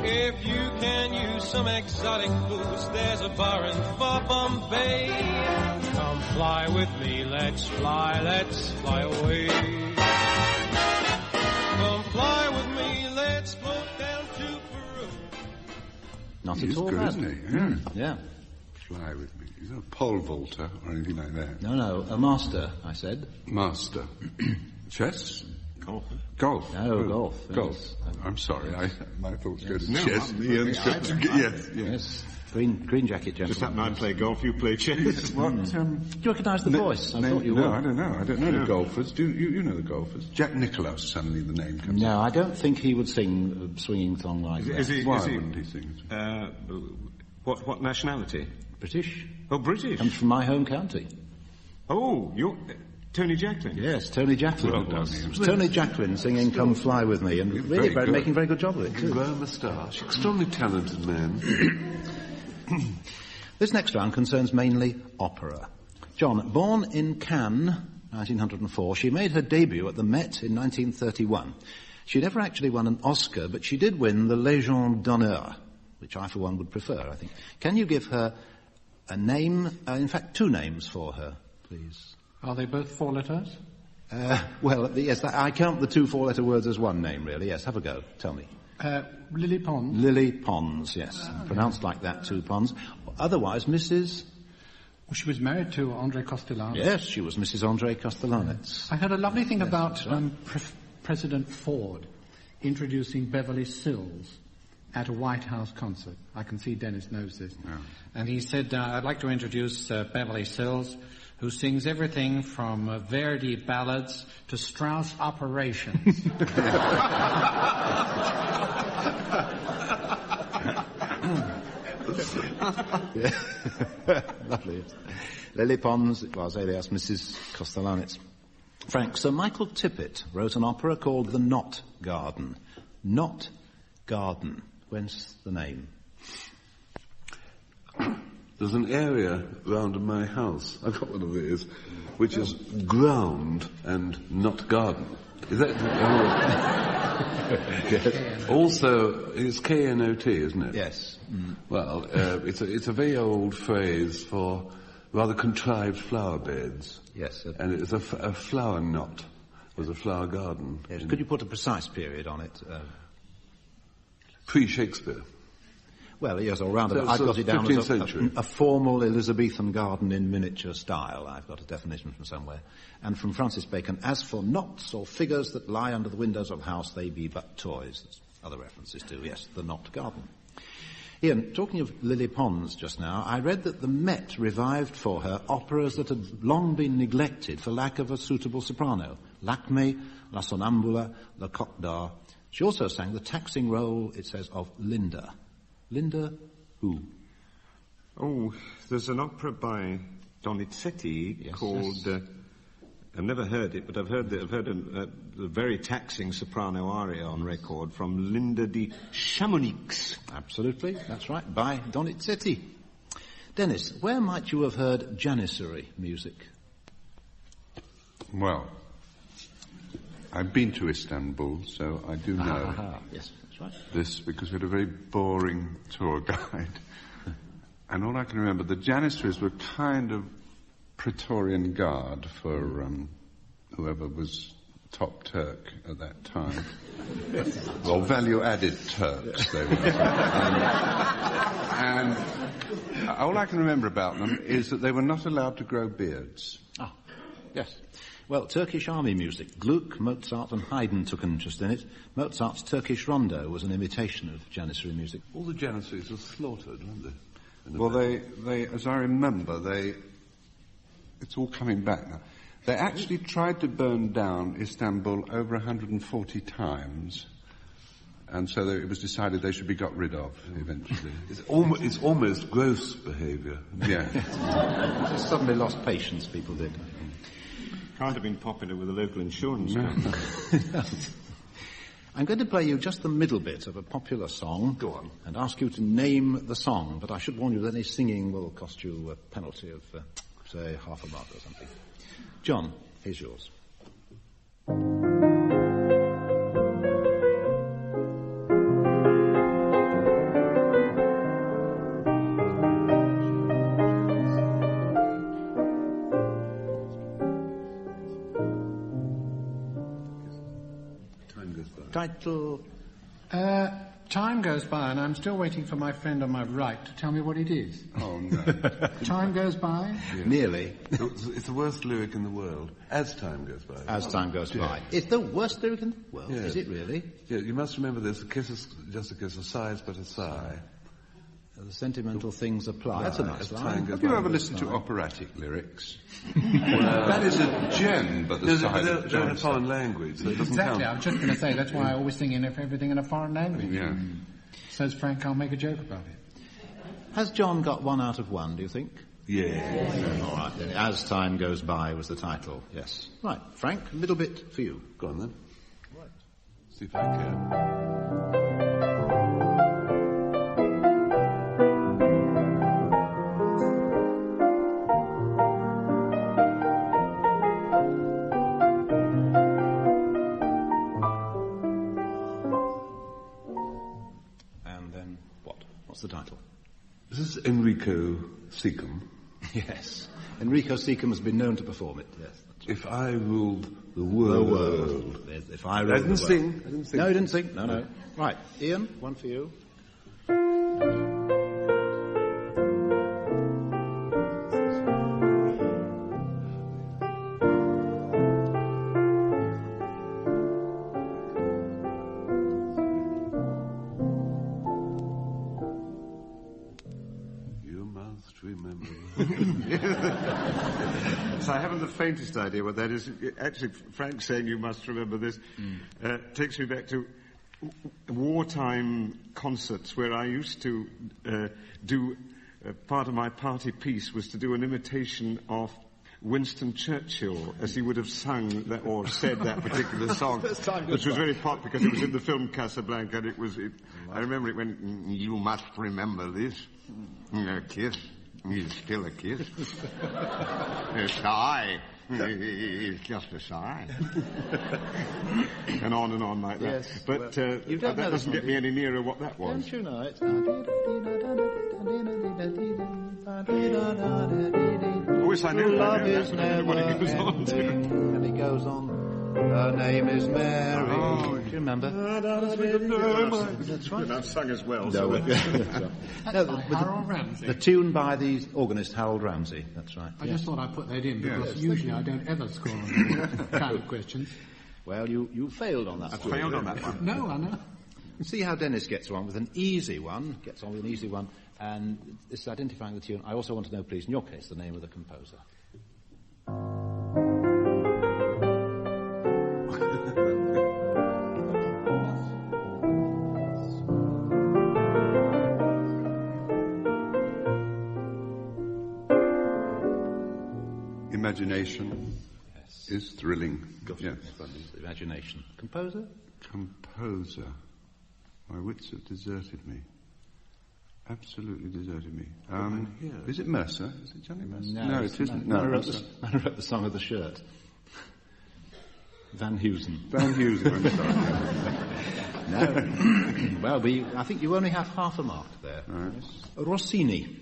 If you can use some exotic booze, there's a bar in far Bombay. Come fly with me, let's fly away. Come fly with me, let's float down to Peru. Not He's at all good, bad. isn't he? Yeah. Yeah. Fly with me. He's not a pole vaulter or anything like that. No, a master, I said. Master. Chess? Golf. Golf. No, golf. Golf. Yes. I'm sorry, my thoughts go to No, chess. Yes. Green jacket gentleman. Just happen I play golf, you play chess. What? Do you recognise the voice? I thought you would. No, I don't know. I don't know the golfers. Do you know the golfers? Jack Nicklaus, suddenly the name comes No, I don't think he would sing a swinging song like that. Why wouldn't he sing it? What nationality? British. Oh, British. Comes from my home county. Oh, you're Tony Jacklin. Yes, Tony Jacklin. Well done, It Ian. was Tony Jacklin singing "Come Fly With Me," and really making a very good job of it too. Grow a moustache. Extremely talented man. This next round concerns mainly opera. John, born in Cannes, 1904, she made her debut at the Met in 1931. She never actually won an Oscar, but she did win the Légion d'honneur, which I, for one, would prefer, I think. Can you give her a name, in fact, two names for her, please? Are they both 4 letters? Well, yes, I count the 2 4-letter words as one name, really. Yes, have a go. Tell me. Lily Pons. Lily Pons, yes. Pronounced like that, 2 Pons. Otherwise, Mrs... Well, she was married to André Castellanets. Yes, she was Mrs. André Castellanets. I heard a lovely thing about right. President Ford introducing Beverly Sills at a White House concert. I can see Dennis knows this. Yeah. And he said, I'd like to introduce Beverly Sills, who sings everything from Verdi ballads to Strauss operations. Lovely. Lily Pons, it was alias Mrs. Castellanets. Frank, Sir Michael Tippett wrote an opera called The Knot Garden. Knot Garden. Whence the name? There's an area round my house, I've got one of these, which is ground and not garden. Is that... Also, it's K-N-O-T, isn't it? Yes. Mm. Well, it's a very old phrase for rather contrived flower beds. Yes. And it's a flower knot, was a flower garden. Yes. Could you put a precise period on it? Pre-Shakespeare. Well, yes, all round. I've got it down as a formal Elizabethan garden in miniature style. I've got a definition from somewhere. And from Francis Bacon, as for knots or figures that lie under the windows of a house, they be but toys. There's other references to, yes, the knot garden. Ian, talking of Lily Pons just now, I read that the Met revived for her operas that had long been neglected for lack of a suitable soprano. L'Acme, La Sonnambula, Le Coq d'Or. She also sang the taxing role, it says, of Linda. Linda who? Oh, there's an opera by Donizetti called... I've never heard it, but I've heard a very taxing soprano aria on record from Linda di Chamonix. Absolutely, that's right, by Donizetti. Dennis, where might you have heard Janissary music? Well, I've been to Istanbul, so I do know yes, that's right. This because we had a very boring tour guide. And all I can remember, the Janissaries were kind of Praetorian Guard for whoever was top Turk at that time. Well, value-added Turks, they were. And all I can remember about them is that they were not allowed to grow beards. Ah, yes. Well, Turkish army music. Gluck, Mozart and Haydn took an interest in it. Mozart's Turkish rondo was an imitation of Janissary music. All the Janissaries were slaughtered, weren't they? Well, they, as I remember, it's all coming back now. They actually tried to burn down Istanbul over 140 times, and so it was decided they should be got rid of eventually. It's almost gross behaviour. Yeah. Just suddenly lost patience, people did. Can't have been popular with the local insurance company. I'm going to play you just the middle bit of a popular song. Go on. And ask you to name the song, but I should warn you that any singing will cost you a penalty of, say, half a mark or something. John, here's yours. Title? Time goes by, and I'm still waiting for my friend on my right to tell me what it is. Oh, no. Time goes by? Yes. Nearly. It's the worst lyric in the world. As time goes by. As time goes by. It's the worst lyric in the world, yes. Is it really? Yeah, you must remember this. A kiss is just a kiss, a sigh is but a sigh. The sentimental things apply. That's a nice line. Have you ever listened to operatic lyrics? That is a gem, but the side of they're in a foreign language, so it doesn't Exactly, count. I was just going to say, that's why I always sing everything in a foreign language. Yeah. Says Frank, I'll make a joke about it. Has John got 1 out of 1, do you think? Yeah. All right, then. As Time Goes By was the title, yes. Right, Frank, a little bit for you. Go on then. Right. See if I can. What's the title? This is Enrico Secum. Yes. Enrico Secum has been known to perform it, yes. If I ruled the world. If I ruled the world. I didn't sing. No, you didn't sing. No. Right. Ian, one for you. So I haven't the faintest idea what that is. Actually, Frank saying you must remember this takes me back to wartime concerts where I used to do part of my party piece was to do an imitation of Winston Churchill as he would have sung that or said that particular song, which was very popular because it was in the film Casablanca, and I remember it when you must remember this, a kiss. Is still a kiss. A sigh is just a sigh. And on like that. Yes, but that doesn't get me any nearer what that was. Don't you know it? I wish I knew Love that. is never ending. And he goes on. Her name is Mary. Oh, do you remember? That's right. I've sung as well. No, Harold Ramsey. The tune by the organist Harold Ramsey. That's right. I just thought I'd put that in because usually I don't ever score on those kind of questions. Well, you failed on that one. I failed on that one. No, I know. See how Denis gets on with an easy one. And this is identifying the tune. I also want to know, please, in your case, the name of the composer. Imagination is thrilling. Yes. Imagination. Composer? Composer. My wits have deserted me. Absolutely deserted me. Is it Mercer? Is it Johnny Mercer? No, it isn't. No, I wrote the Song of the Shirt. Van Heusen. No. Well, I think you only have half a mark there. Right. Rossini.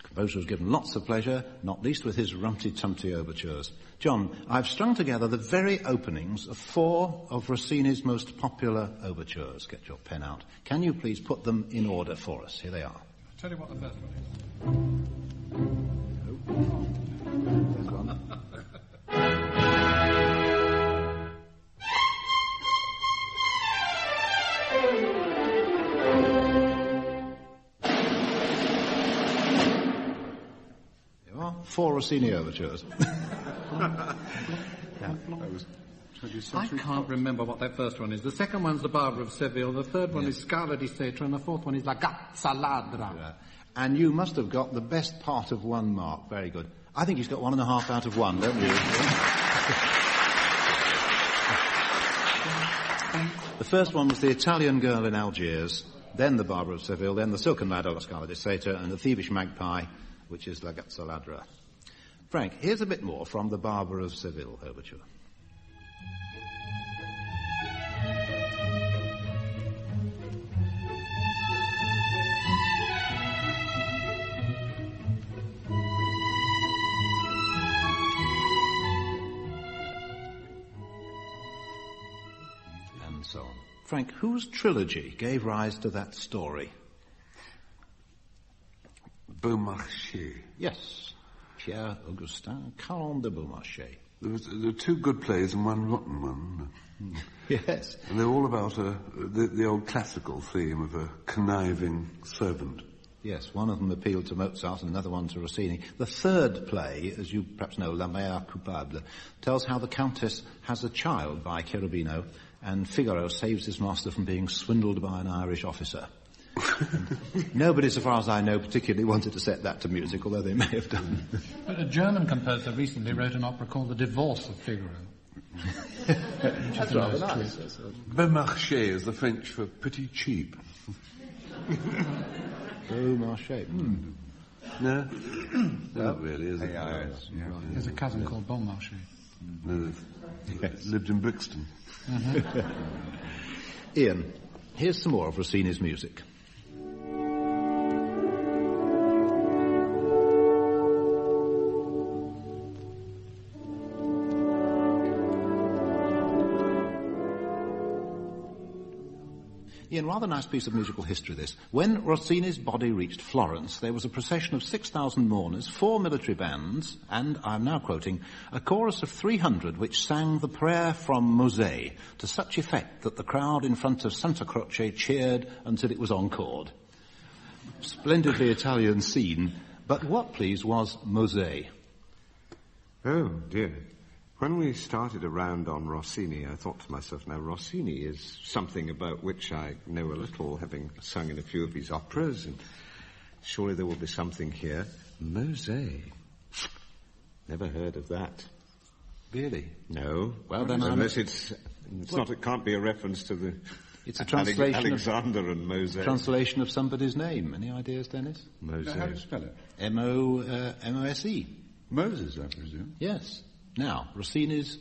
Composer was given lots of pleasure, not least with his Rumty Tumty overtures. John, I've strung together the very openings of 4 of Rossini's most popular overtures. Get your pen out. Can you please put them in order for us? Here they are. I'll tell you what the first one is. There's one. There are 4 Rossini overtures. I can't remember what that first one is. The second one's the Barber of Seville, the third one is Scala di Cetra, and the fourth one is La Gazza Ladra. Yeah. And you must have got the best part of 1 mark. Very good. I think he's got 1.5 out of 1, don't you? The first one was The Italian Girl in Algiers, then The Barber of Seville, then The Silken Ladder, La Scala di Seta, and The Thievish Magpie, which is La Gazza Ladra. Frank, here's a bit more from The Barber of Seville overture. And so on. Frank, whose trilogy gave rise to that story? Beaumarchais. Yes. Pierre-Augustin Caron de Beaumarchais. There were two good plays and one rotten one. Yes. And they're all about the old classical theme of a conniving servant. Yes, one of them appealed to Mozart and another one to Rossini. The third play, as you perhaps know, La Mère Coupable, tells how the Countess has a child by Cherubino and Figaro saves his master from being swindled by an Irish officer. Nobody, so far as I know, particularly wanted to set that to music, although they may have done. But a German composer recently wrote an opera called The Divorce of Figaro. That's rather nice. Beaumarchais is the French for pretty cheap. Beaumarchais. No? Not really, is it? There's a cousin called Beaumarchais. No, lived in Brixton. Ian, here's some more of Rossini's music. Ian, rather nice piece of musical history, this. When Rossini's body reached Florence, there was a procession of 6,000 mourners, 4 military bands, and, I'm now quoting, a chorus of 300 which sang the prayer from Mosè to such effect that the crowd in front of Santa Croce cheered until it was encored. Splendidly Italian scene, but what, please, was Mosè? Oh, dear. When we started around on Rossini, I thought to myself, now Rossini is something about which I know a little, having sung in a few of his operas, and surely there will be something here. Mosè. Never heard of that. Really? No. Well, then unless it can't be a reference to the... It's a translation Alexander and Mosè. Translation of somebody's name. Any ideas, Dennis? Mosè. How do you spell it? M-O-S-E. Moses, I presume. Yes. Now, Rossini's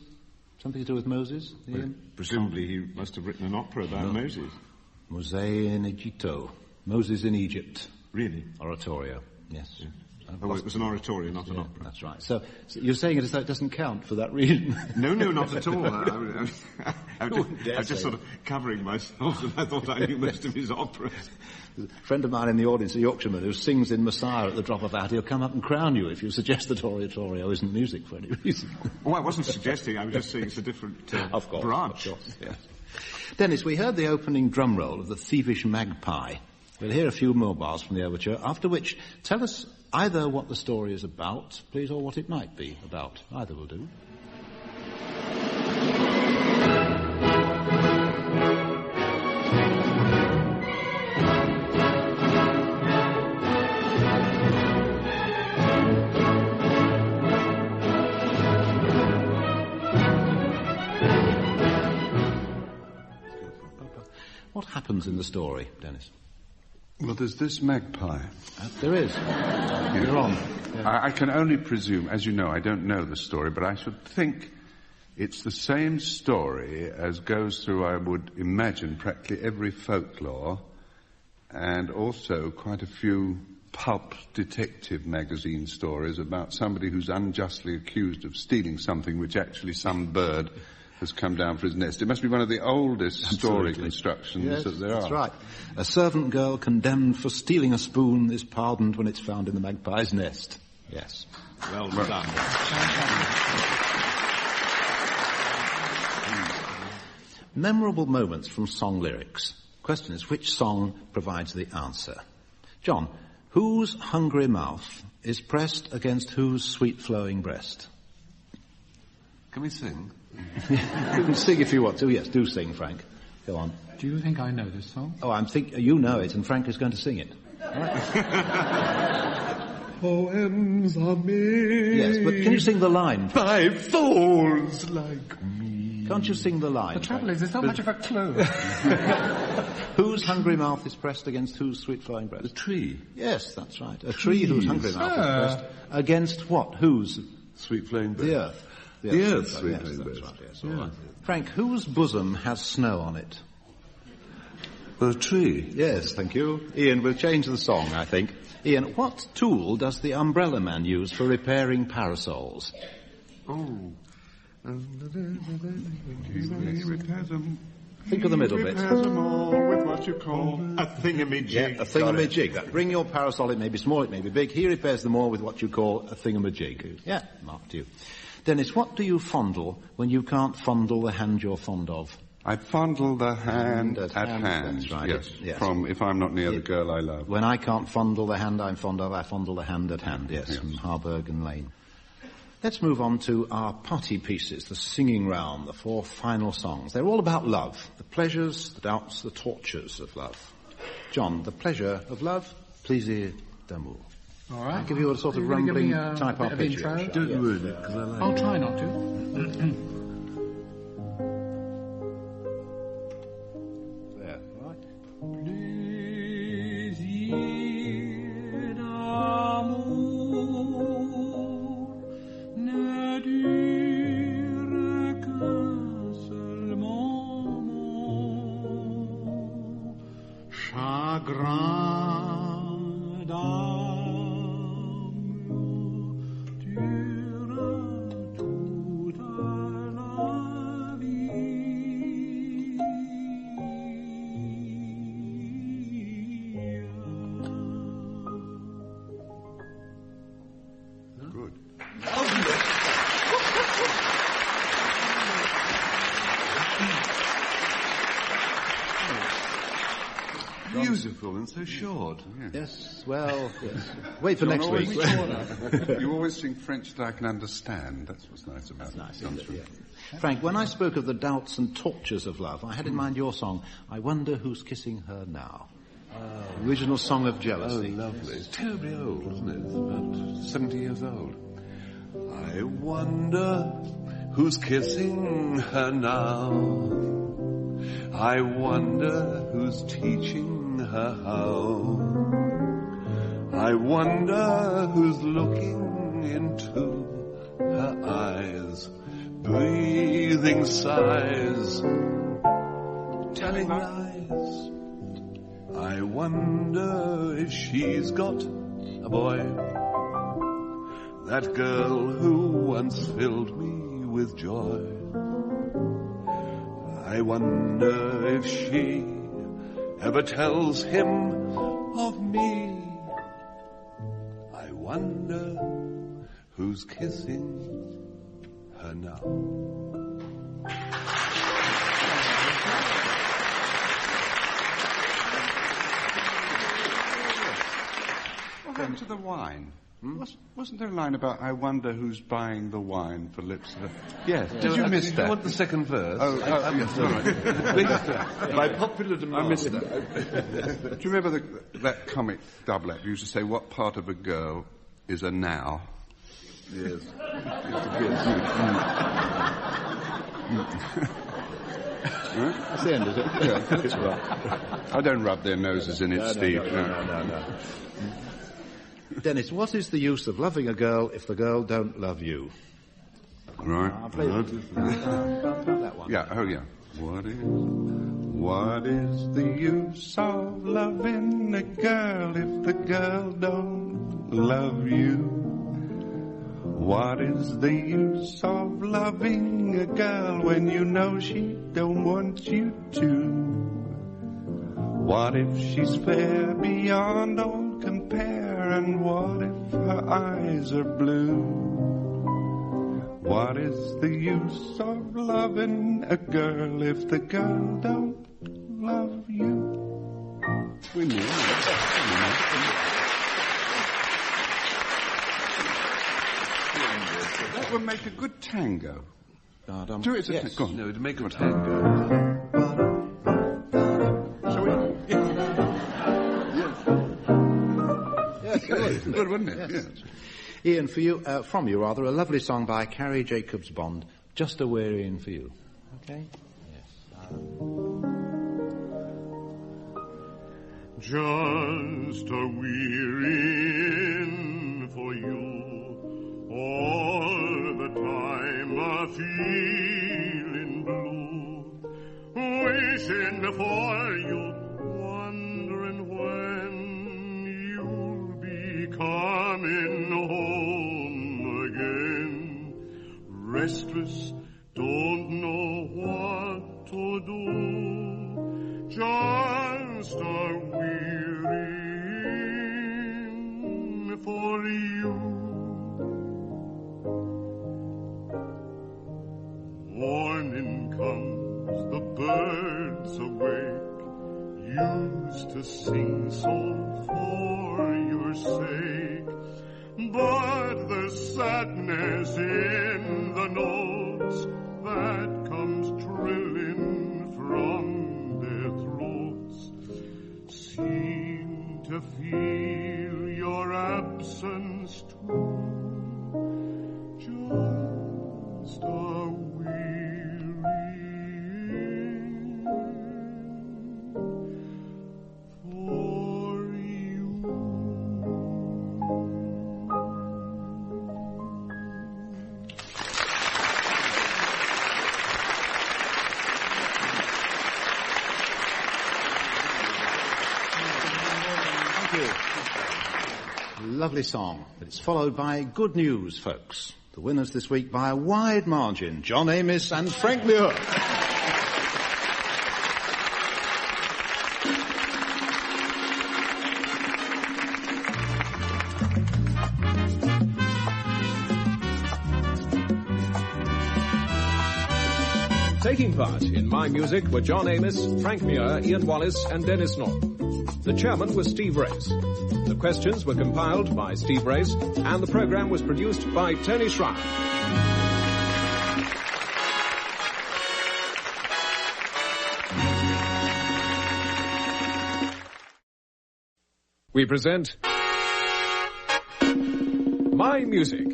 something to do with Moses? Well, presumably he must have written an opera about Moses. Mosè in Egitto. Moses in Egypt. Really? Oratorio. Yes. Yeah. Oh, it was an oratorio, not an opera. That's right. So you're saying it as though it doesn't count for that reason? No, not at all. I'm just sort of covering myself, and I thought I knew most of his operas. A friend of mine in the audience, a Yorkshireman, who sings in Messiah at the drop of a hat, he'll come up and crown you if you suggest that oratorio isn't music for any reason. Well, I wasn't suggesting, I was just saying it's a different branch. Of course, yes. Dennis, we heard the opening drum roll of The Thievish Magpie. We'll hear a few more bars from the overture, after which tell us either what the story is about, please, or what it might be about. Either will do. What happens in the story, Dennis? Well, there's this magpie. There is. You're on. Yeah. I can only presume, as you know, I don't know the story, but I should think it's the same story as goes through, I would imagine, practically every folklore, and also quite a few pulp detective magazine stories about somebody who's unjustly accused of stealing something which actually some bird has come down for his nest. It must be one of the oldest story constructions that there are. That's right. A servant girl condemned for stealing a spoon is pardoned when it's found in the magpie's nest. Yes. Well done. Memorable moments from song lyrics. Question is, which song provides the answer? John, whose hungry mouth is pressed against whose sweet-flowing breast? Can we sing? You can sing if you want to. Yes, do sing, Frank. Go on. Do you think I know this song? Oh, you know it, and Frank is going to sing it. All right. Poems are made. Yes, but can you sing the line? By fools like me. Can't you sing the line? The trouble is, there's not much of a clue. Whose hungry mouth is pressed against whose sweet flowing breast? The tree. Yes, that's right. A tree whose hungry mouth is pressed against what? Whose? Sweet flowing breast. The earth. The earth's sweet yes, flowing that's breast. right, yes, all right. Frank, whose bosom has snow on it? The tree. Yes, thank you. Ian, we'll change the song, I think. Ian, what tool does the umbrella man use for repairing parasols? Oh. Think of the middle bit. Repairs them all with what you call a thingamajig. Yeah, a thingamajig. Bring your parasol, it may be small, it may be big. He repairs them all with what you call a thingamajig. Yeah, marked you. Dennis, what do you fondle when you can't fondle the hand you're fond of? I fondle the hand at hand. That's right. Yes. Yes. From if I'm not near the girl I love. When I can't fondle the hand I'm fond of, I fondle the hand at hand. Yes, from Harbergen Lane. Let's move on to our party pieces, the singing round, the 4 final songs. They're all about love, the pleasures, the doubts, the tortures of love. John, the pleasure of love, plaisir d'amour. All right. I'll give you a sort of rumbling type arpeggio. Don't ruin it, because I like I'll try not to. There, right. Plaisir d'amour ne dure qu'un seul moment. Chagrin d'amour dure toute la vie. Good. Beautiful and so short. Yes, well, yes. Wait for next John, week. You always sing French that I can understand. That's what's nice about it. Yeah. Frank, when I spoke of the doubts and tortures of love, I had in mind your song, I Wonder Who's Kissing Her Now. Original song of jealousy. Oh, lovely. It's terribly old, isn't it? It's about 70 years old. I wonder who's kissing her now. I wonder who's teaching her how. I wonder who's looking into her eyes, breathing sighs, telling lies. I wonder if she's got a boy, that girl who once filled me with joy. I wonder if she ever tells him of me. I wonder who's kissing her now. What happened to the wine? Wasn't there a line about, I wonder who's buying the wine for lips of... Yes, did you miss that? You want the second verse? Yes, all right. By popular demand. I missed it. Do you remember that comic doublet used to say, what part of a girl is a now? Yes. That's the end, is it? Yeah, that's right. I don't rub their noses in it, Steve. No. Dennis, what is the use of loving a girl if the girl don't love you? Right. That one. Yeah, oh yeah. What is the use of loving a girl if the girl don't love you? What is the use of loving a girl when you know she don't want you to? What if she's fair beyond all compare, and what if her eyes are blue? What is the use of loving a girl if the girl don't love you? We knew that would make a good tango. Do it as a tango. No, it'd make a tango. Good, wouldn't it? Yes. Ian, for you, from you rather, a lovely song by Carrie Jacobs Bond, Just a Wearying for You. Okay? Yes. Just a wearing for you, all the time a feeling blue, wishing for you, wondering when you'll be coming home again, restless, don't know what to do, just a wearing for you. Morning comes, the birds awake, used to sing so for your sake, but there's sadness in the notes that comes trilling from their throats, seem to feel your absence too, just a Lovely song, but it's followed by good news, folks. The winners this week by a wide margin, John Amos and Frank Muir. Taking part in My Music were John Amos, Frank Muir, Ian Wallace and Denis Norden. The chairman was Steve Race. The questions were compiled by Steve Race and the programme was produced by Tony Schreier. We present My Music.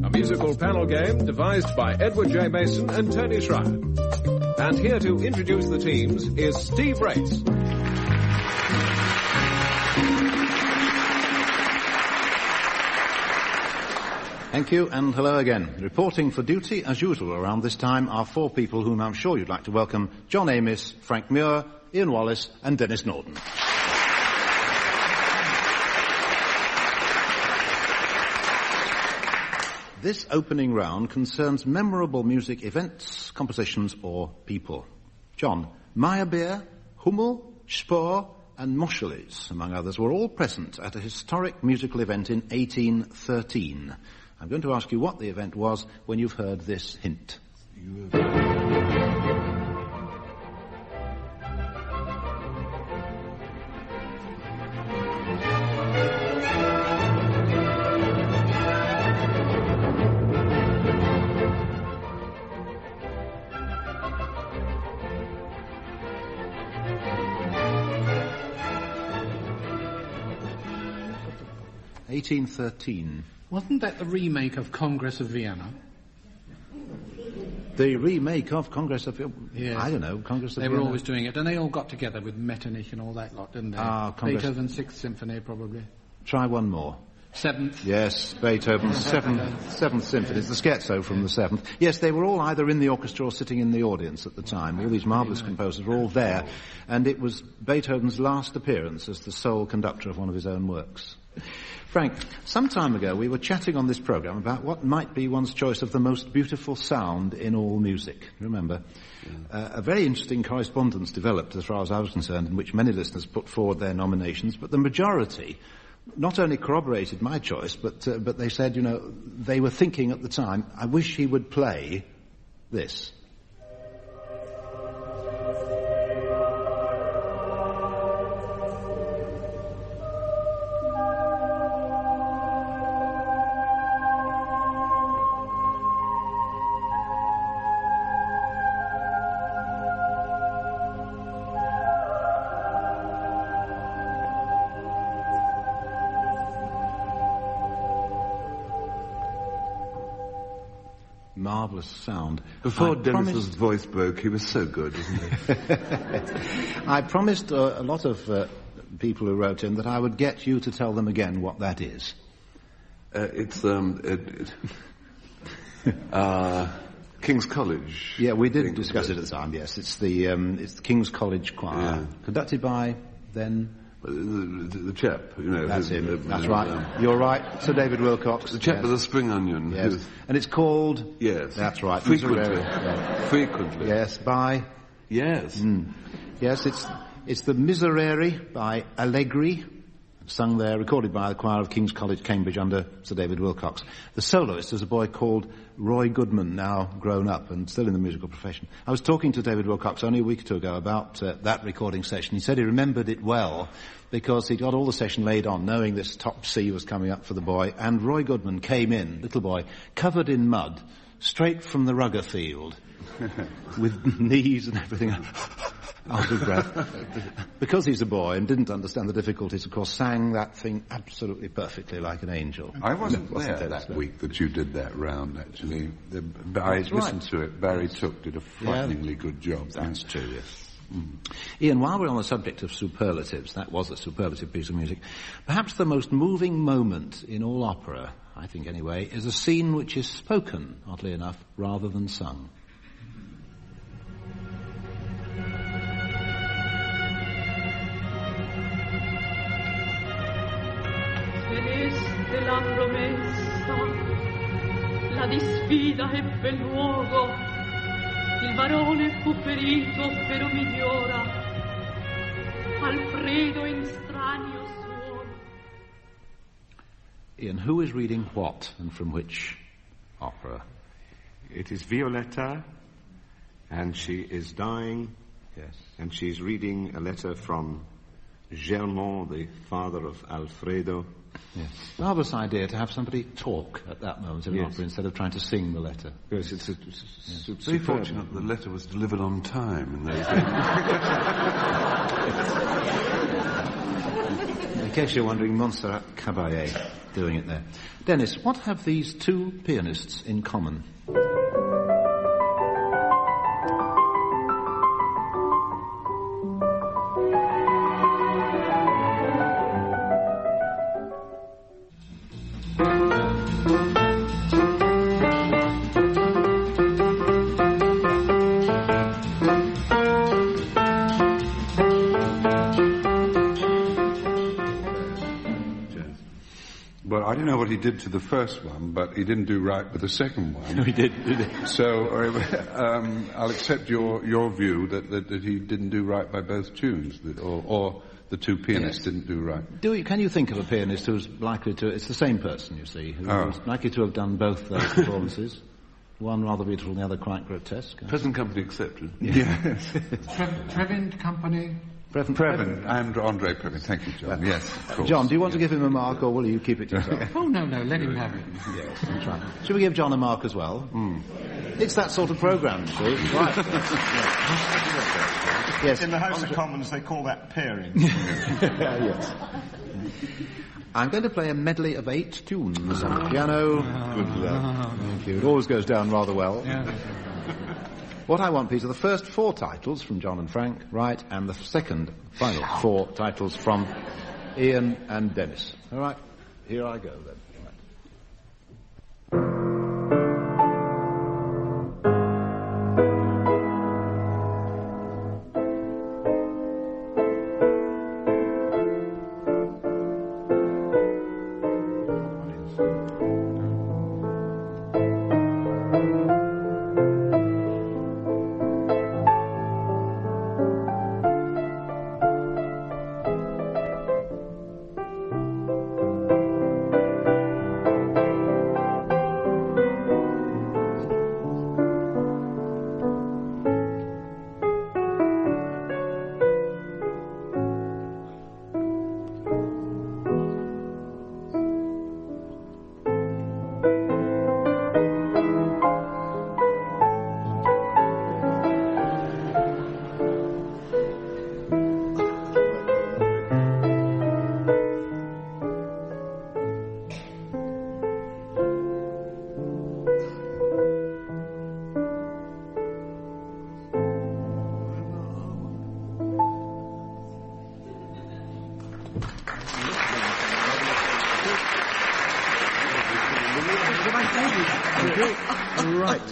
A musical panel game devised by Edward J. Mason and Tony Schreier. And here to introduce the teams is Steve Race. Thank you, and hello again. Reporting for duty, as usual, around this time are four people whom I'm sure you'd like to welcome: John Amos, Frank Muir, Ian Wallace, and Denis Norden. This opening round concerns memorable music events, compositions, or people. John, Meyerbeer, Hummel, Spohr, and Moscheles, among others, were all present at a historic musical event in 1813. I'm going to ask you what the event was when you've heard this hint. (1813). Wasn't that the remake of Congress of Vienna? The remake of Congress of... Yes. I don't know, Congress of Vienna. They were always doing it, and they all got together with Metternich and all that lot, didn't they? Beethoven's Sixth Symphony, probably. Try one more. Seventh. Yes, Beethoven's seventh Symphony. It's the scherzo from the seventh. Yes, they were all either in the orchestra or sitting in the audience at the time. All these marvellous composers were all there, and it was Beethoven's last appearance as the sole conductor of one of his own works. Frank, some time ago we were chatting on this programme about what might be one's choice of the most beautiful sound in all music. Remember? A very interesting correspondence developed, as far as I was concerned, in which many listeners put forward their nominations, but the majority not only corroborated my choice, but they said, they were thinking at the time, I wish he would play this. marvellous sound. Before Dennis's voice broke, he was so good, wasn't he? I promised a lot of people who wrote in that I would get you to tell them again what that is. It's King's College. Yeah, we did discuss it at the time, yes. It's the King's College Choir. Yeah. Conducted by, then... The chap, you know. That's him. That's right. You're right, Sir David Wilcox. The chap with the spring onion. Yes. And it's called... Yes. That's right. Frequently. Yeah. Frequently. Yes, by... Yes. Yes, it's the Miserere by Allegri, sung there, recorded by the choir of King's College, Cambridge, under Sir David Wilcox. The soloist is a boy called Roy Goodman, now grown up and still in the musical profession. I was talking to David Wilcox only a week or two ago about that recording session. He said he remembered it well because he got all the session laid on, knowing this top C was coming up for the boy, and Roy Goodman came in, little boy, covered in mud, straight from the rugger field, with knees and everything out of breath. Because he's a boy and didn't understand the difficulties, of course, sang that thing absolutely perfectly like an angel. I wasn't there that week that you did that round, actually. I listened to it. Barry Took did a frighteningly good job. That's true, yes. Ian, while we're on the subject of superlatives, that was a superlative piece of music, perhaps the most moving moment in all opera, I think anyway, is a scene which is spoken, oddly enough, rather than sung. Celeste la promessa, la disfida ebbe luogo, il barone fu ferito però migliora, Alfredo in stranio suono. Ian, who is reading what and from which opera? It is Violetta, and she is dying. Yes. And she's reading a letter from Germont, the father of Alfredo. Yes. Marvellous idea to have somebody talk at that moment in an opera instead of trying to sing the letter. Yes, it's very fortunate the letter was delivered on time in those days. In case you're wondering, Montserrat Caballé doing it there. Dennis, what have these two pianists in common? I don't know what he did to the first one, but he didn't do right with the second one. No, he did. So I'll accept your view that he didn't do right by both tunes, or the two pianists didn't do right. Can you think of a pianist who's likely to... It's the same person, you see, who's likely to have done both those performances. One rather beautiful and the other quite grotesque. Present company accepted. Yes. Previn Company... Previn and Andre Previn. Thank you, John. Yes, of course. John, do you want to give him a mark, or will you keep it to yourself? Oh, no, let him have it. Yes, that's right. Should we give John a mark as well? It's that sort of programme, see? Right. Yes. In the House of Commons, they call that pairing. Yes. I'm going to play a medley of 8 tunes on the piano. Good luck. Thank you. It always goes down rather well. Yeah. What I want, Peter, the first 4 titles from John and Frank, right, and the final 4 titles from Ian and Dennis. All right, here I go then. Thank you. Right.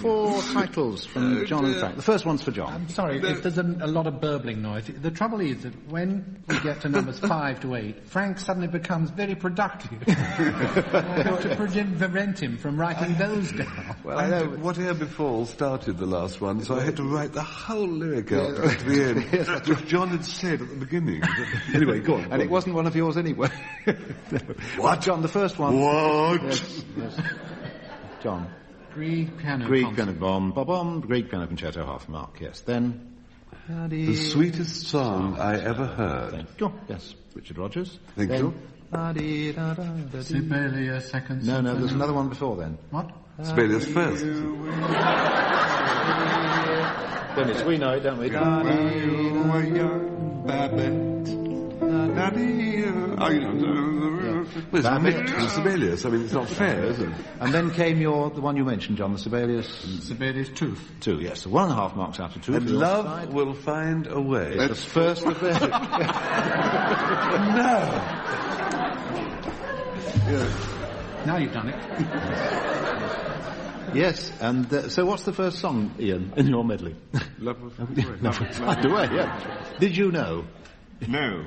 4 titles from John and Frank. The first one's for John. I'm sorry, if there's a lot of burbling noise. The trouble is that when we get to numbers 5 to 8, Frank suddenly becomes very productive. I have to prevent him from writing those down. Well, I know whatever before started the last one, so I had to write the whole lyric out at the end, which John had said at the beginning. Anyway, go on. And it wasn't one of yours anyway. No. What? John, the first one. What? Yes. John. Grieg piano bomb, ba-bomb, Grieg piano concerto, half a mark, yes. Then... The sweetest song I ever heard. Thank you. Yes, Richard Rogers. Thank you. Sibelius, second. No, there's another one before then. What? Sibelius first. Dennis, we know it, don't we? Well, it's mixed with Sibelius. I mean, it's not fair, is it? And then came the one you mentioned, John, the Sibelius... Sibelius Tooth. 2, yes. So 1.5 marks out of 2. And love will find a way. It's the first of them. No! Now you've done it. Yes, and so what's the first song, Ian, in your medley? Love will find a way. Love will find a way, yeah. Did you know? No.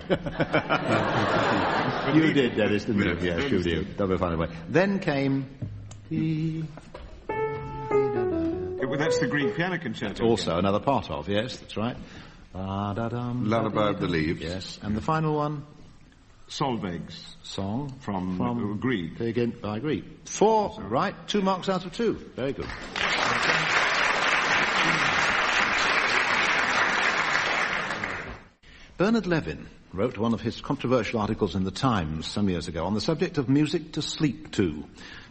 You did, Dennis, didn't you? Yeah, sure you. Love will find a way. Then came... Well, that's the Grieg piano concerto. Also another part of, yes, that's right. Lullaby of the Leaves. Yes, and the final one? Solveig's song from Grieg. Again, by Grieg. 4, right, 2 marks out of 2. Very good. Bernard Levin wrote one of his controversial articles in the Times some years ago on the subject of music to sleep to,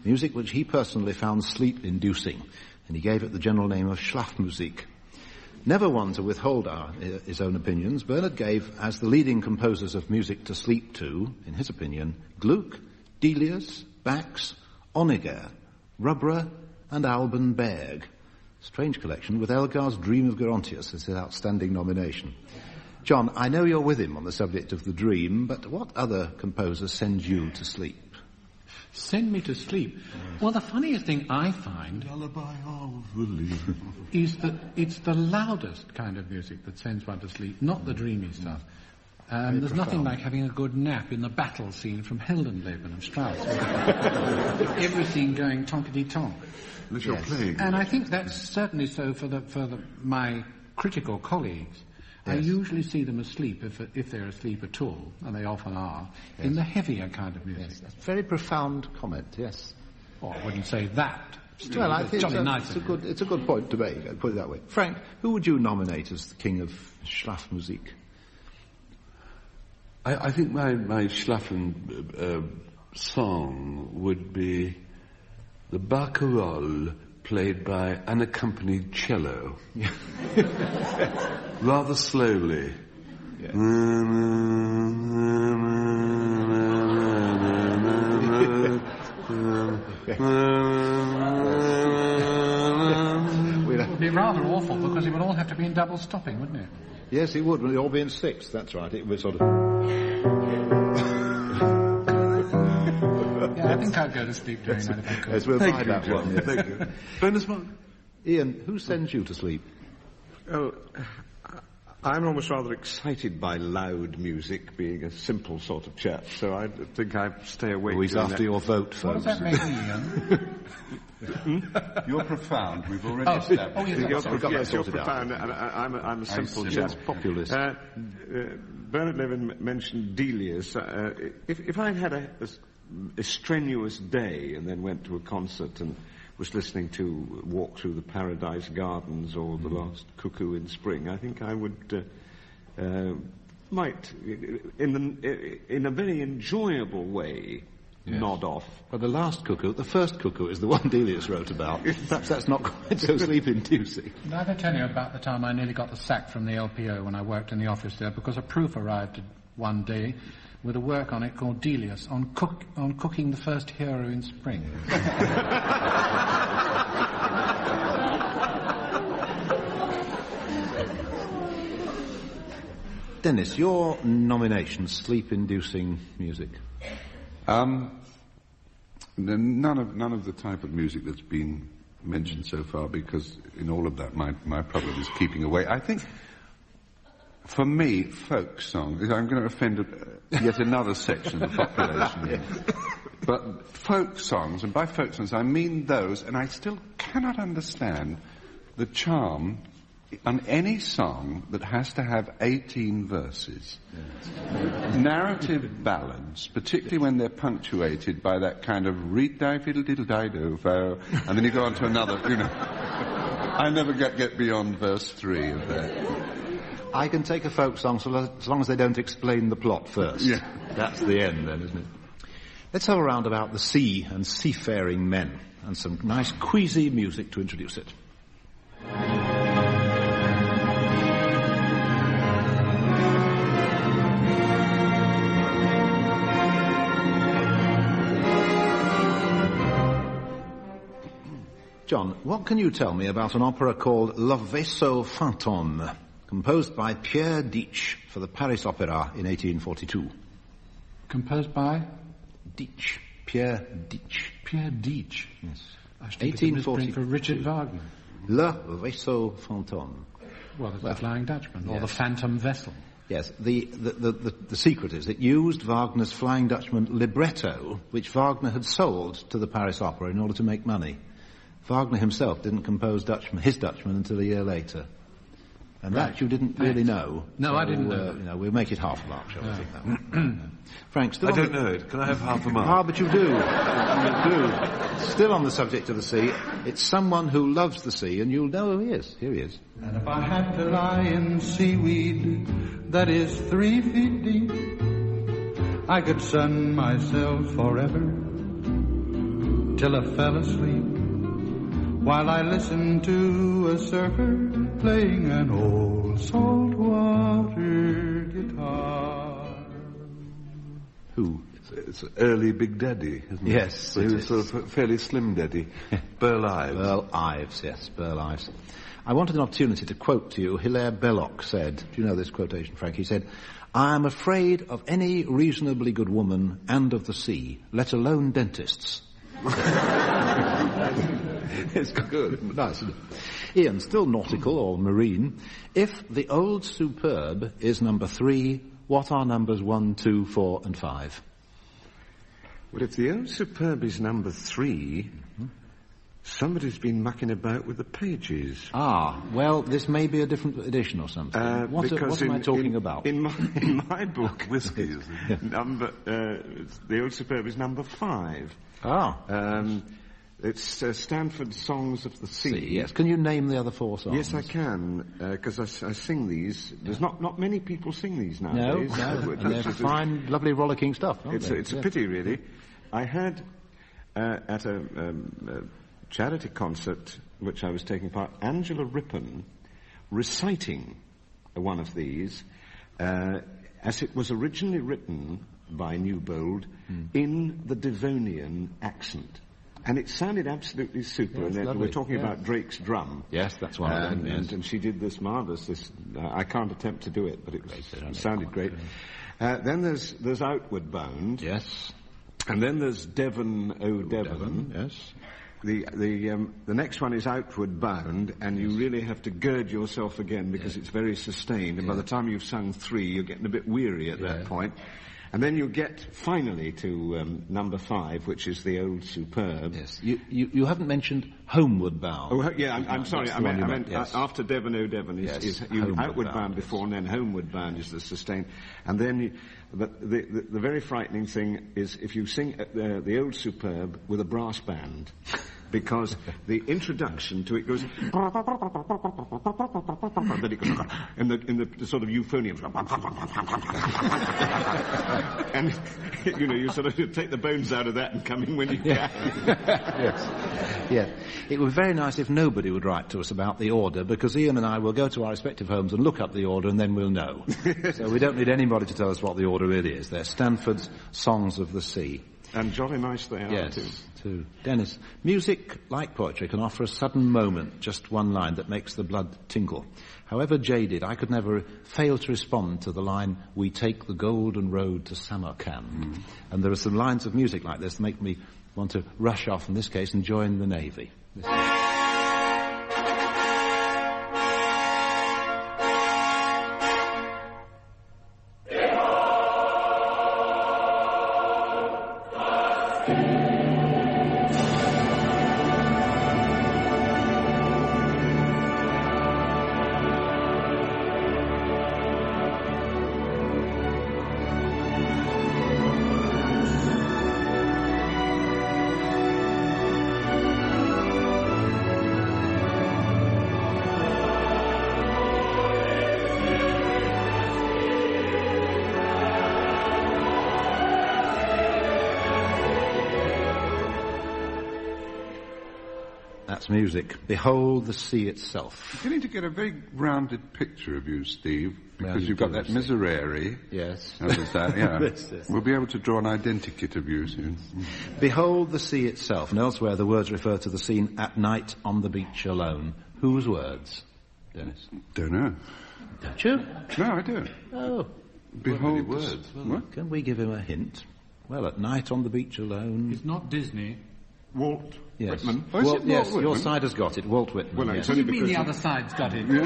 music which he personally found sleep-inducing, and he gave it the general name of Schlafmusik. Never one to withhold his own opinions, Bernard gave as the leading composers of music to sleep to, in his opinion, Gluck, Delius, Bax, Honegger, Rubra, and Alban Berg. Strange collection, with Elgar's Dream of Gerontius as his outstanding nomination. John, I know you're with him on the subject of the dream, but what other composer sends you to sleep? Send me to sleep? Well, the funniest thing I find is that it's the loudest kind of music that sends one to sleep, not the dreamy stuff. There's nothing like having a good nap in the battle scene from Heldenleben of Strauss. Everything going tonkety-tonk. Which you're playing. And I think that's certainly so for my critical colleagues. Yes. I usually see them asleep, if they're asleep at all, and they often are, yes, in the heavier kind of music. Yes, that's a very profound comment, yes. Well, I wouldn't say that. Well, I think it's a good point to make, put it that way. Frank, who would you nominate as the king of Schlafmusik? I think my Schlafen song would be the barcarolle played by unaccompanied cello. Rather slowly. Yeah. It would be rather awful because it would all have to be in double stopping, wouldn't it? Yes, it would. It would all be in 6, that's right. It would sort of... Yeah, I think I'd go to sleep doing that if I could. Yes, we'll buy that one. Yes. Thank you. Bonus mark. Ian, who sends you to sleep? Oh, I'm almost rather excited by loud music, being a simple sort of chap, so I think I stay awake. Always after your vote, What folks. does that make me, Ian? You're profound. We've already established. You're profound, and I'm a simple chap. Populist. Bernard Levin mentioned Delius. If I had a strenuous day and then went to a concert and was listening to Walk Through the Paradise Gardens or The Last Cuckoo in Spring, I think I would might, in a very enjoyable way, yes, nod off. But the last cuckoo, the first cuckoo, is the one Delius wrote about. Perhaps that's not quite so sleep-inducing. Did I ever tell you about the time I nearly got the sack from the LPO when I worked in the office there because a proof arrived one day with a work on it called Delius, on cooking the first hero in spring. Dennis, your nomination, sleep-inducing music. None of the type of music that's been mentioned so far, because in all of that my problem is keeping away. I think, for me, folk songs, I'm going to offend yet another section of the population here, but folk songs, and by folk songs I mean those, and I still cannot understand the charm on any song that has to have 18 verses. Yes. Narrative ballads, particularly when they're punctuated by that kind of read-die-fiddle-diddle-dido, and then you go on to another, I never get beyond verse 3 of that. I can take a folk song so long as they don't explain the plot first. Yeah. That's the end then, isn't it? Let's have a round about the sea and seafaring men, and some nice queasy music to introduce it. John, what can you tell me about an opera called Le Vaisseau Fantôme, composed by Pierre Dietsch for the Paris Opera in 1842? Composed by? Dietsch. Pierre Dietsch. Pierre Dietsch? Yes. 1840. For Richard Wagner. Le Vaisseau Fantôme. Well, the Flying Dutchman, or the Phantom Vessel. Yes, the secret is it used Wagner's Flying Dutchman libretto, which Wagner had sold to the Paris Opera in order to make money. Wagner himself didn't compose his Dutchman until a year later. And that you didn't really know. No, so, I didn't know. We'll make it half a mark, shall we think that? Frank, still I don't know it. Can I have half a mark? Ah, but you do. You do. Still on the subject of the sea, it's someone who loves the sea, and you'll know who he is. Here he is. And if I had to lie in seaweed that is 3 feet deep, I could sun myself forever till I fell asleep, while I listened to a surfer playing an old saltwater guitar. Who? It's early Big Daddy, isn't it? Yes. So he was sort of fairly slim Daddy. Burl Ives. Burl Ives, yes, Burl Ives. I wanted an opportunity to quote to you. Hilaire Belloc said, do you know this quotation, Frank? He said, "I am afraid of any reasonably good woman and of the sea, let alone dentists." It's good. Nice. Ian, still nautical or marine. If the Old Superb is number 3, what are numbers 1, 2, 4 and 5? Well, if the Old Superb is number 3, somebody's been mucking about with the pages. Ah, well, this may be a different edition or something. What am I talking about? In my book, Whiskey, the Old Superb is number 5. Ah. It's Stanford Songs of the Sea. Yes. Can you name the other 4 songs? Yes, I can, because I sing these. There's not many people sing these nowadays. No. They're fine, lovely, rollicking stuff, aren't they? It's a pity, really. I had, at a charity concert, which I was taking part, Angela Rippon reciting one of these, as it was originally written by Newbold in the Devonian accent. And it sounded absolutely super. Yes, and lovely. we're talking about Drake's drum. Yes, that's one of them. Yes. And she did this marvellous. I can't attempt to do it, but it sounded great. Then there's Outward Bound. Yes. And then there's Devon, O Devon. Yes. The next one is Outward Bound, and you really have to gird yourself again because it's very sustained. And by the time you've sung 3, you're getting a bit weary at that point. And then you get finally to number 5, which is the Old Superb. Yes. You haven't mentioned Homeward Bound. Oh, yeah, I'm sorry. I meant after Devon, O Devon is Outward Bound before, and then Homeward Bound is the sustained. And then the very frightening thing is if you sing the Old Superb with a brass band, because the introduction to it goes, and then it goes in the sort of euphonium, and you sort of take the bones out of that and come in when you can. Yes. It would be very nice if nobody would write to us about the order, because Ian and I will go to our respective homes and look up the order, and then we'll know. So we don't need anybody to tell us what the order really is. They're Stanford's Songs of the Sea. And jolly nice they are, yes, too. too. Dennis, music, like poetry, can offer a sudden moment, just one line, that makes the blood tingle. However jaded, I could never fail to respond to the line, "We take the golden road to Samarkand." And there are some lines of music like this that make me want to rush off, in this case, and join the Navy. That's music. Behold the sea itself. Beginning to get a very rounded picture of you, Steve, because you've got that miserere. Yes. How does that? Yeah. We'll be able to draw an identikit of you soon. Behold the sea itself. And elsewhere the words refer to the scene at night on the beach alone. Whose words, Dennis? Don't know. Don't you? No, I don't. Oh. Behold words. What? Can we give him a hint? Well, at night on the beach alone. It's not Disney. Walt Whitman. Oh, Walt yes, Whitman? your side has got it. Walt Whitman. Well, no, yes. it's only What do you mean because the other side's got it? No,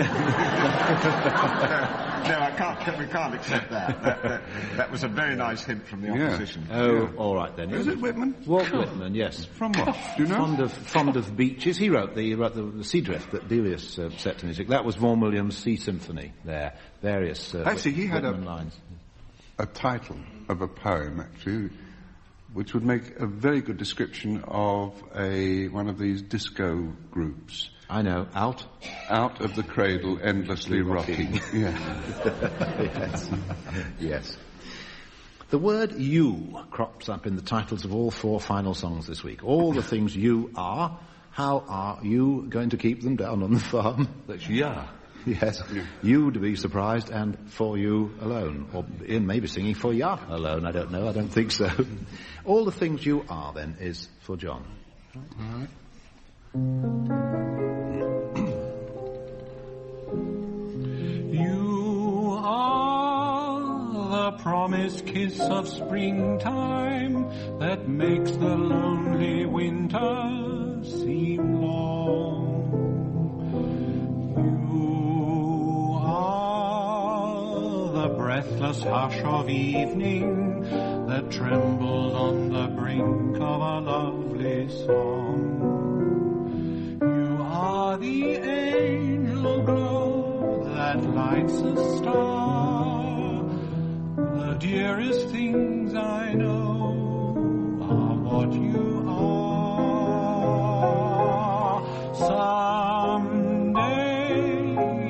I can't. We can't accept that. That was a very nice hint from the opposition. Oh, all right then. Is it Whitman? Walt Whitman, yes. From what? Do you know? Fond of beaches. He wrote the Sea Drift that Delius set to music. That was Vaughan Williams' Sea Symphony. There, various. Actually, he had Whitman lines. a title of a poem, actually, which would make a very good description of one of these disco groups. I know. Out of the cradle, endlessly rocking. Yeah. Yes. Yes. The word "you" crops up in the titles of all 4 final songs this week. All the things you are. How are you going to keep them down on the farm? That's yeah. Yes. You to be surprised, and For You Alone. Or Ian may be singing For Ya Alone. I don't know. I don't think so. All the things you are, then, is for John. All right. You are the promised kiss of springtime that makes the lonely winter seem long. The breathless hush of evening that trembles on the brink of a lovely song. You are the angel glow that lights a star. The dearest things I know are what you are. Someday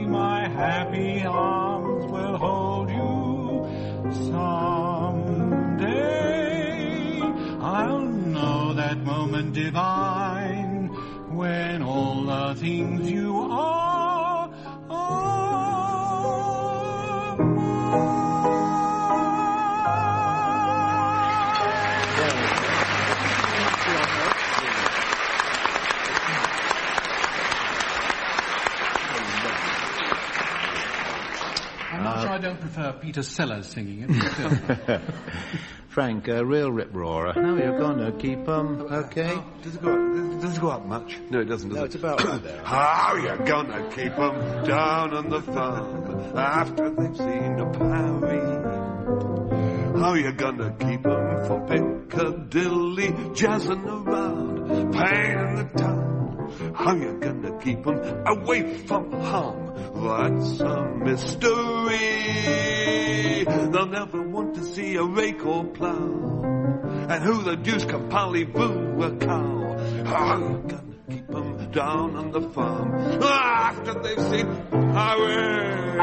my happy arms will hold you. Someday I'll know that moment divine when all the things you are I'm not sure I don't prefer Peter Sellers singing it. Frank, a real rip-roarer. How are you going to keep them, okay? Does it go up much? No, it doesn't, does it? It's about right there. How you gonna keep them down on the farm after they've seen a parade? How you gonna keep them for Piccadilly, jazzing around, pain in the town? How you gonna keep them away from harm? That's a mystery. They'll never want to see a rake or plough. And who the deuce can parley-boo a cow? How you gonna keep them down on the farm after they've seen parade?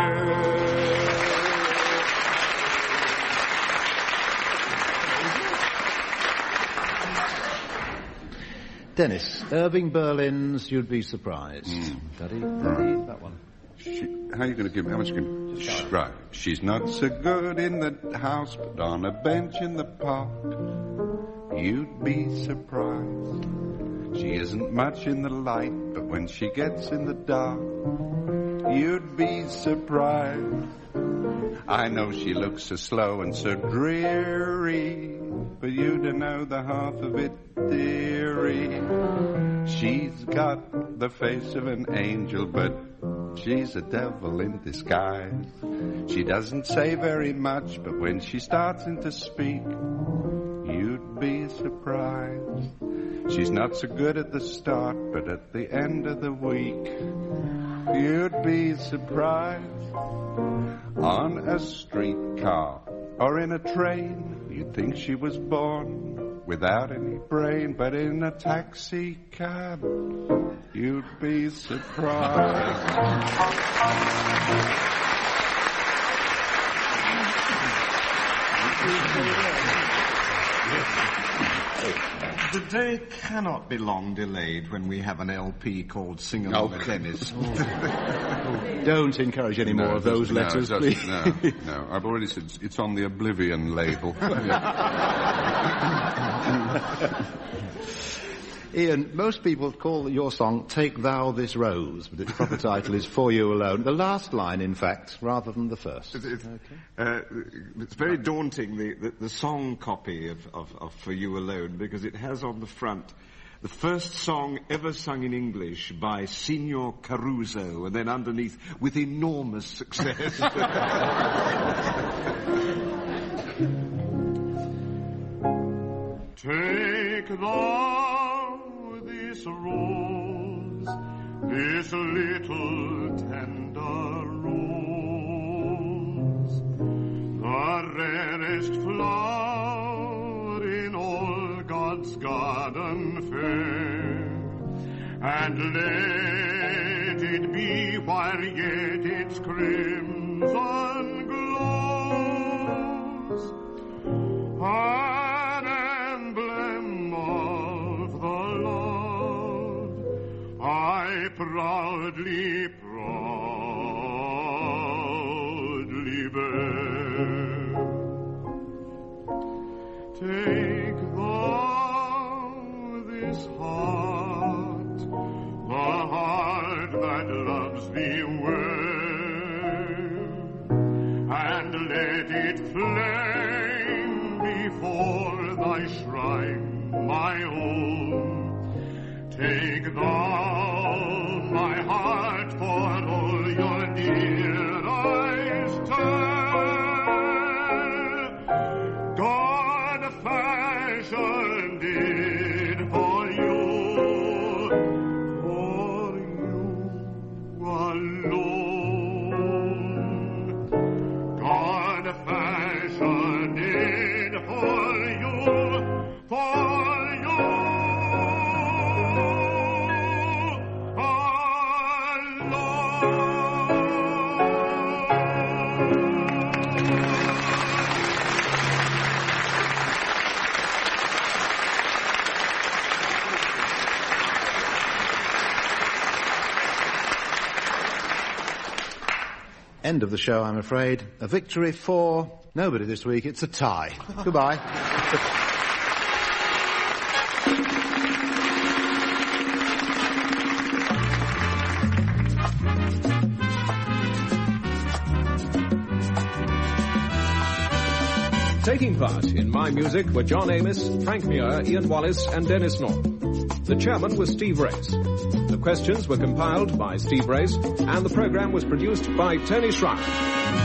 Dennis, Irving Berlin's You'd Be Surprised. Daddy, that one. How are you going to give me? How much you can? Right. She's not so good in the house, but on a bench in the park. you'd be surprised. She isn't much in the light, but when she gets in the dark, you'd be surprised. I know she looks so slow and so dreary, but you don't know the half of it, dearie. She's got the face of an angel, but she's a devil in disguise. She doesn't say very much, but when she starts in to speak, you'd be surprised. She's not so good at the start, but at the end of the week, you'd be surprised. On a streetcar or in a train, you'd think she was born without any brain, but in a taxi cab, you'd be surprised. The day cannot be long delayed when we have an LP called Sing Along with Dennis. Don't encourage any more of those letters, please. No, I've already said it's on the Oblivion label. Ian, most people call your song Take Thou This Rose, but its proper title is For You Alone. The last line, in fact, rather than the first. It's very daunting, the song copy of For You Alone, because it has on the front the first song ever sung in English by Signor Caruso, and then underneath, with enormous success. Take thou this rose, this little tender rose, the rarest flower in all God's garden fair, and let it be while yet its crimson glows, an emblem of the love I proudly bear. Take thou this heart, the heart that loves thee well, and let it flame before thy shrine, my own. Take thou my heart, for all your dear eyes tell, God fashioned it for you alone. God fashioned it for you alone. End of the show, I'm afraid. A victory for nobody this week. It's a tie. Goodbye. Taking part in My Music were John Amos, Frank Muir, Ian Wallace and Denis Norden. The chairman was Steve Race. The questions were compiled by Steve Race, and the programme was produced by Tony Schreier.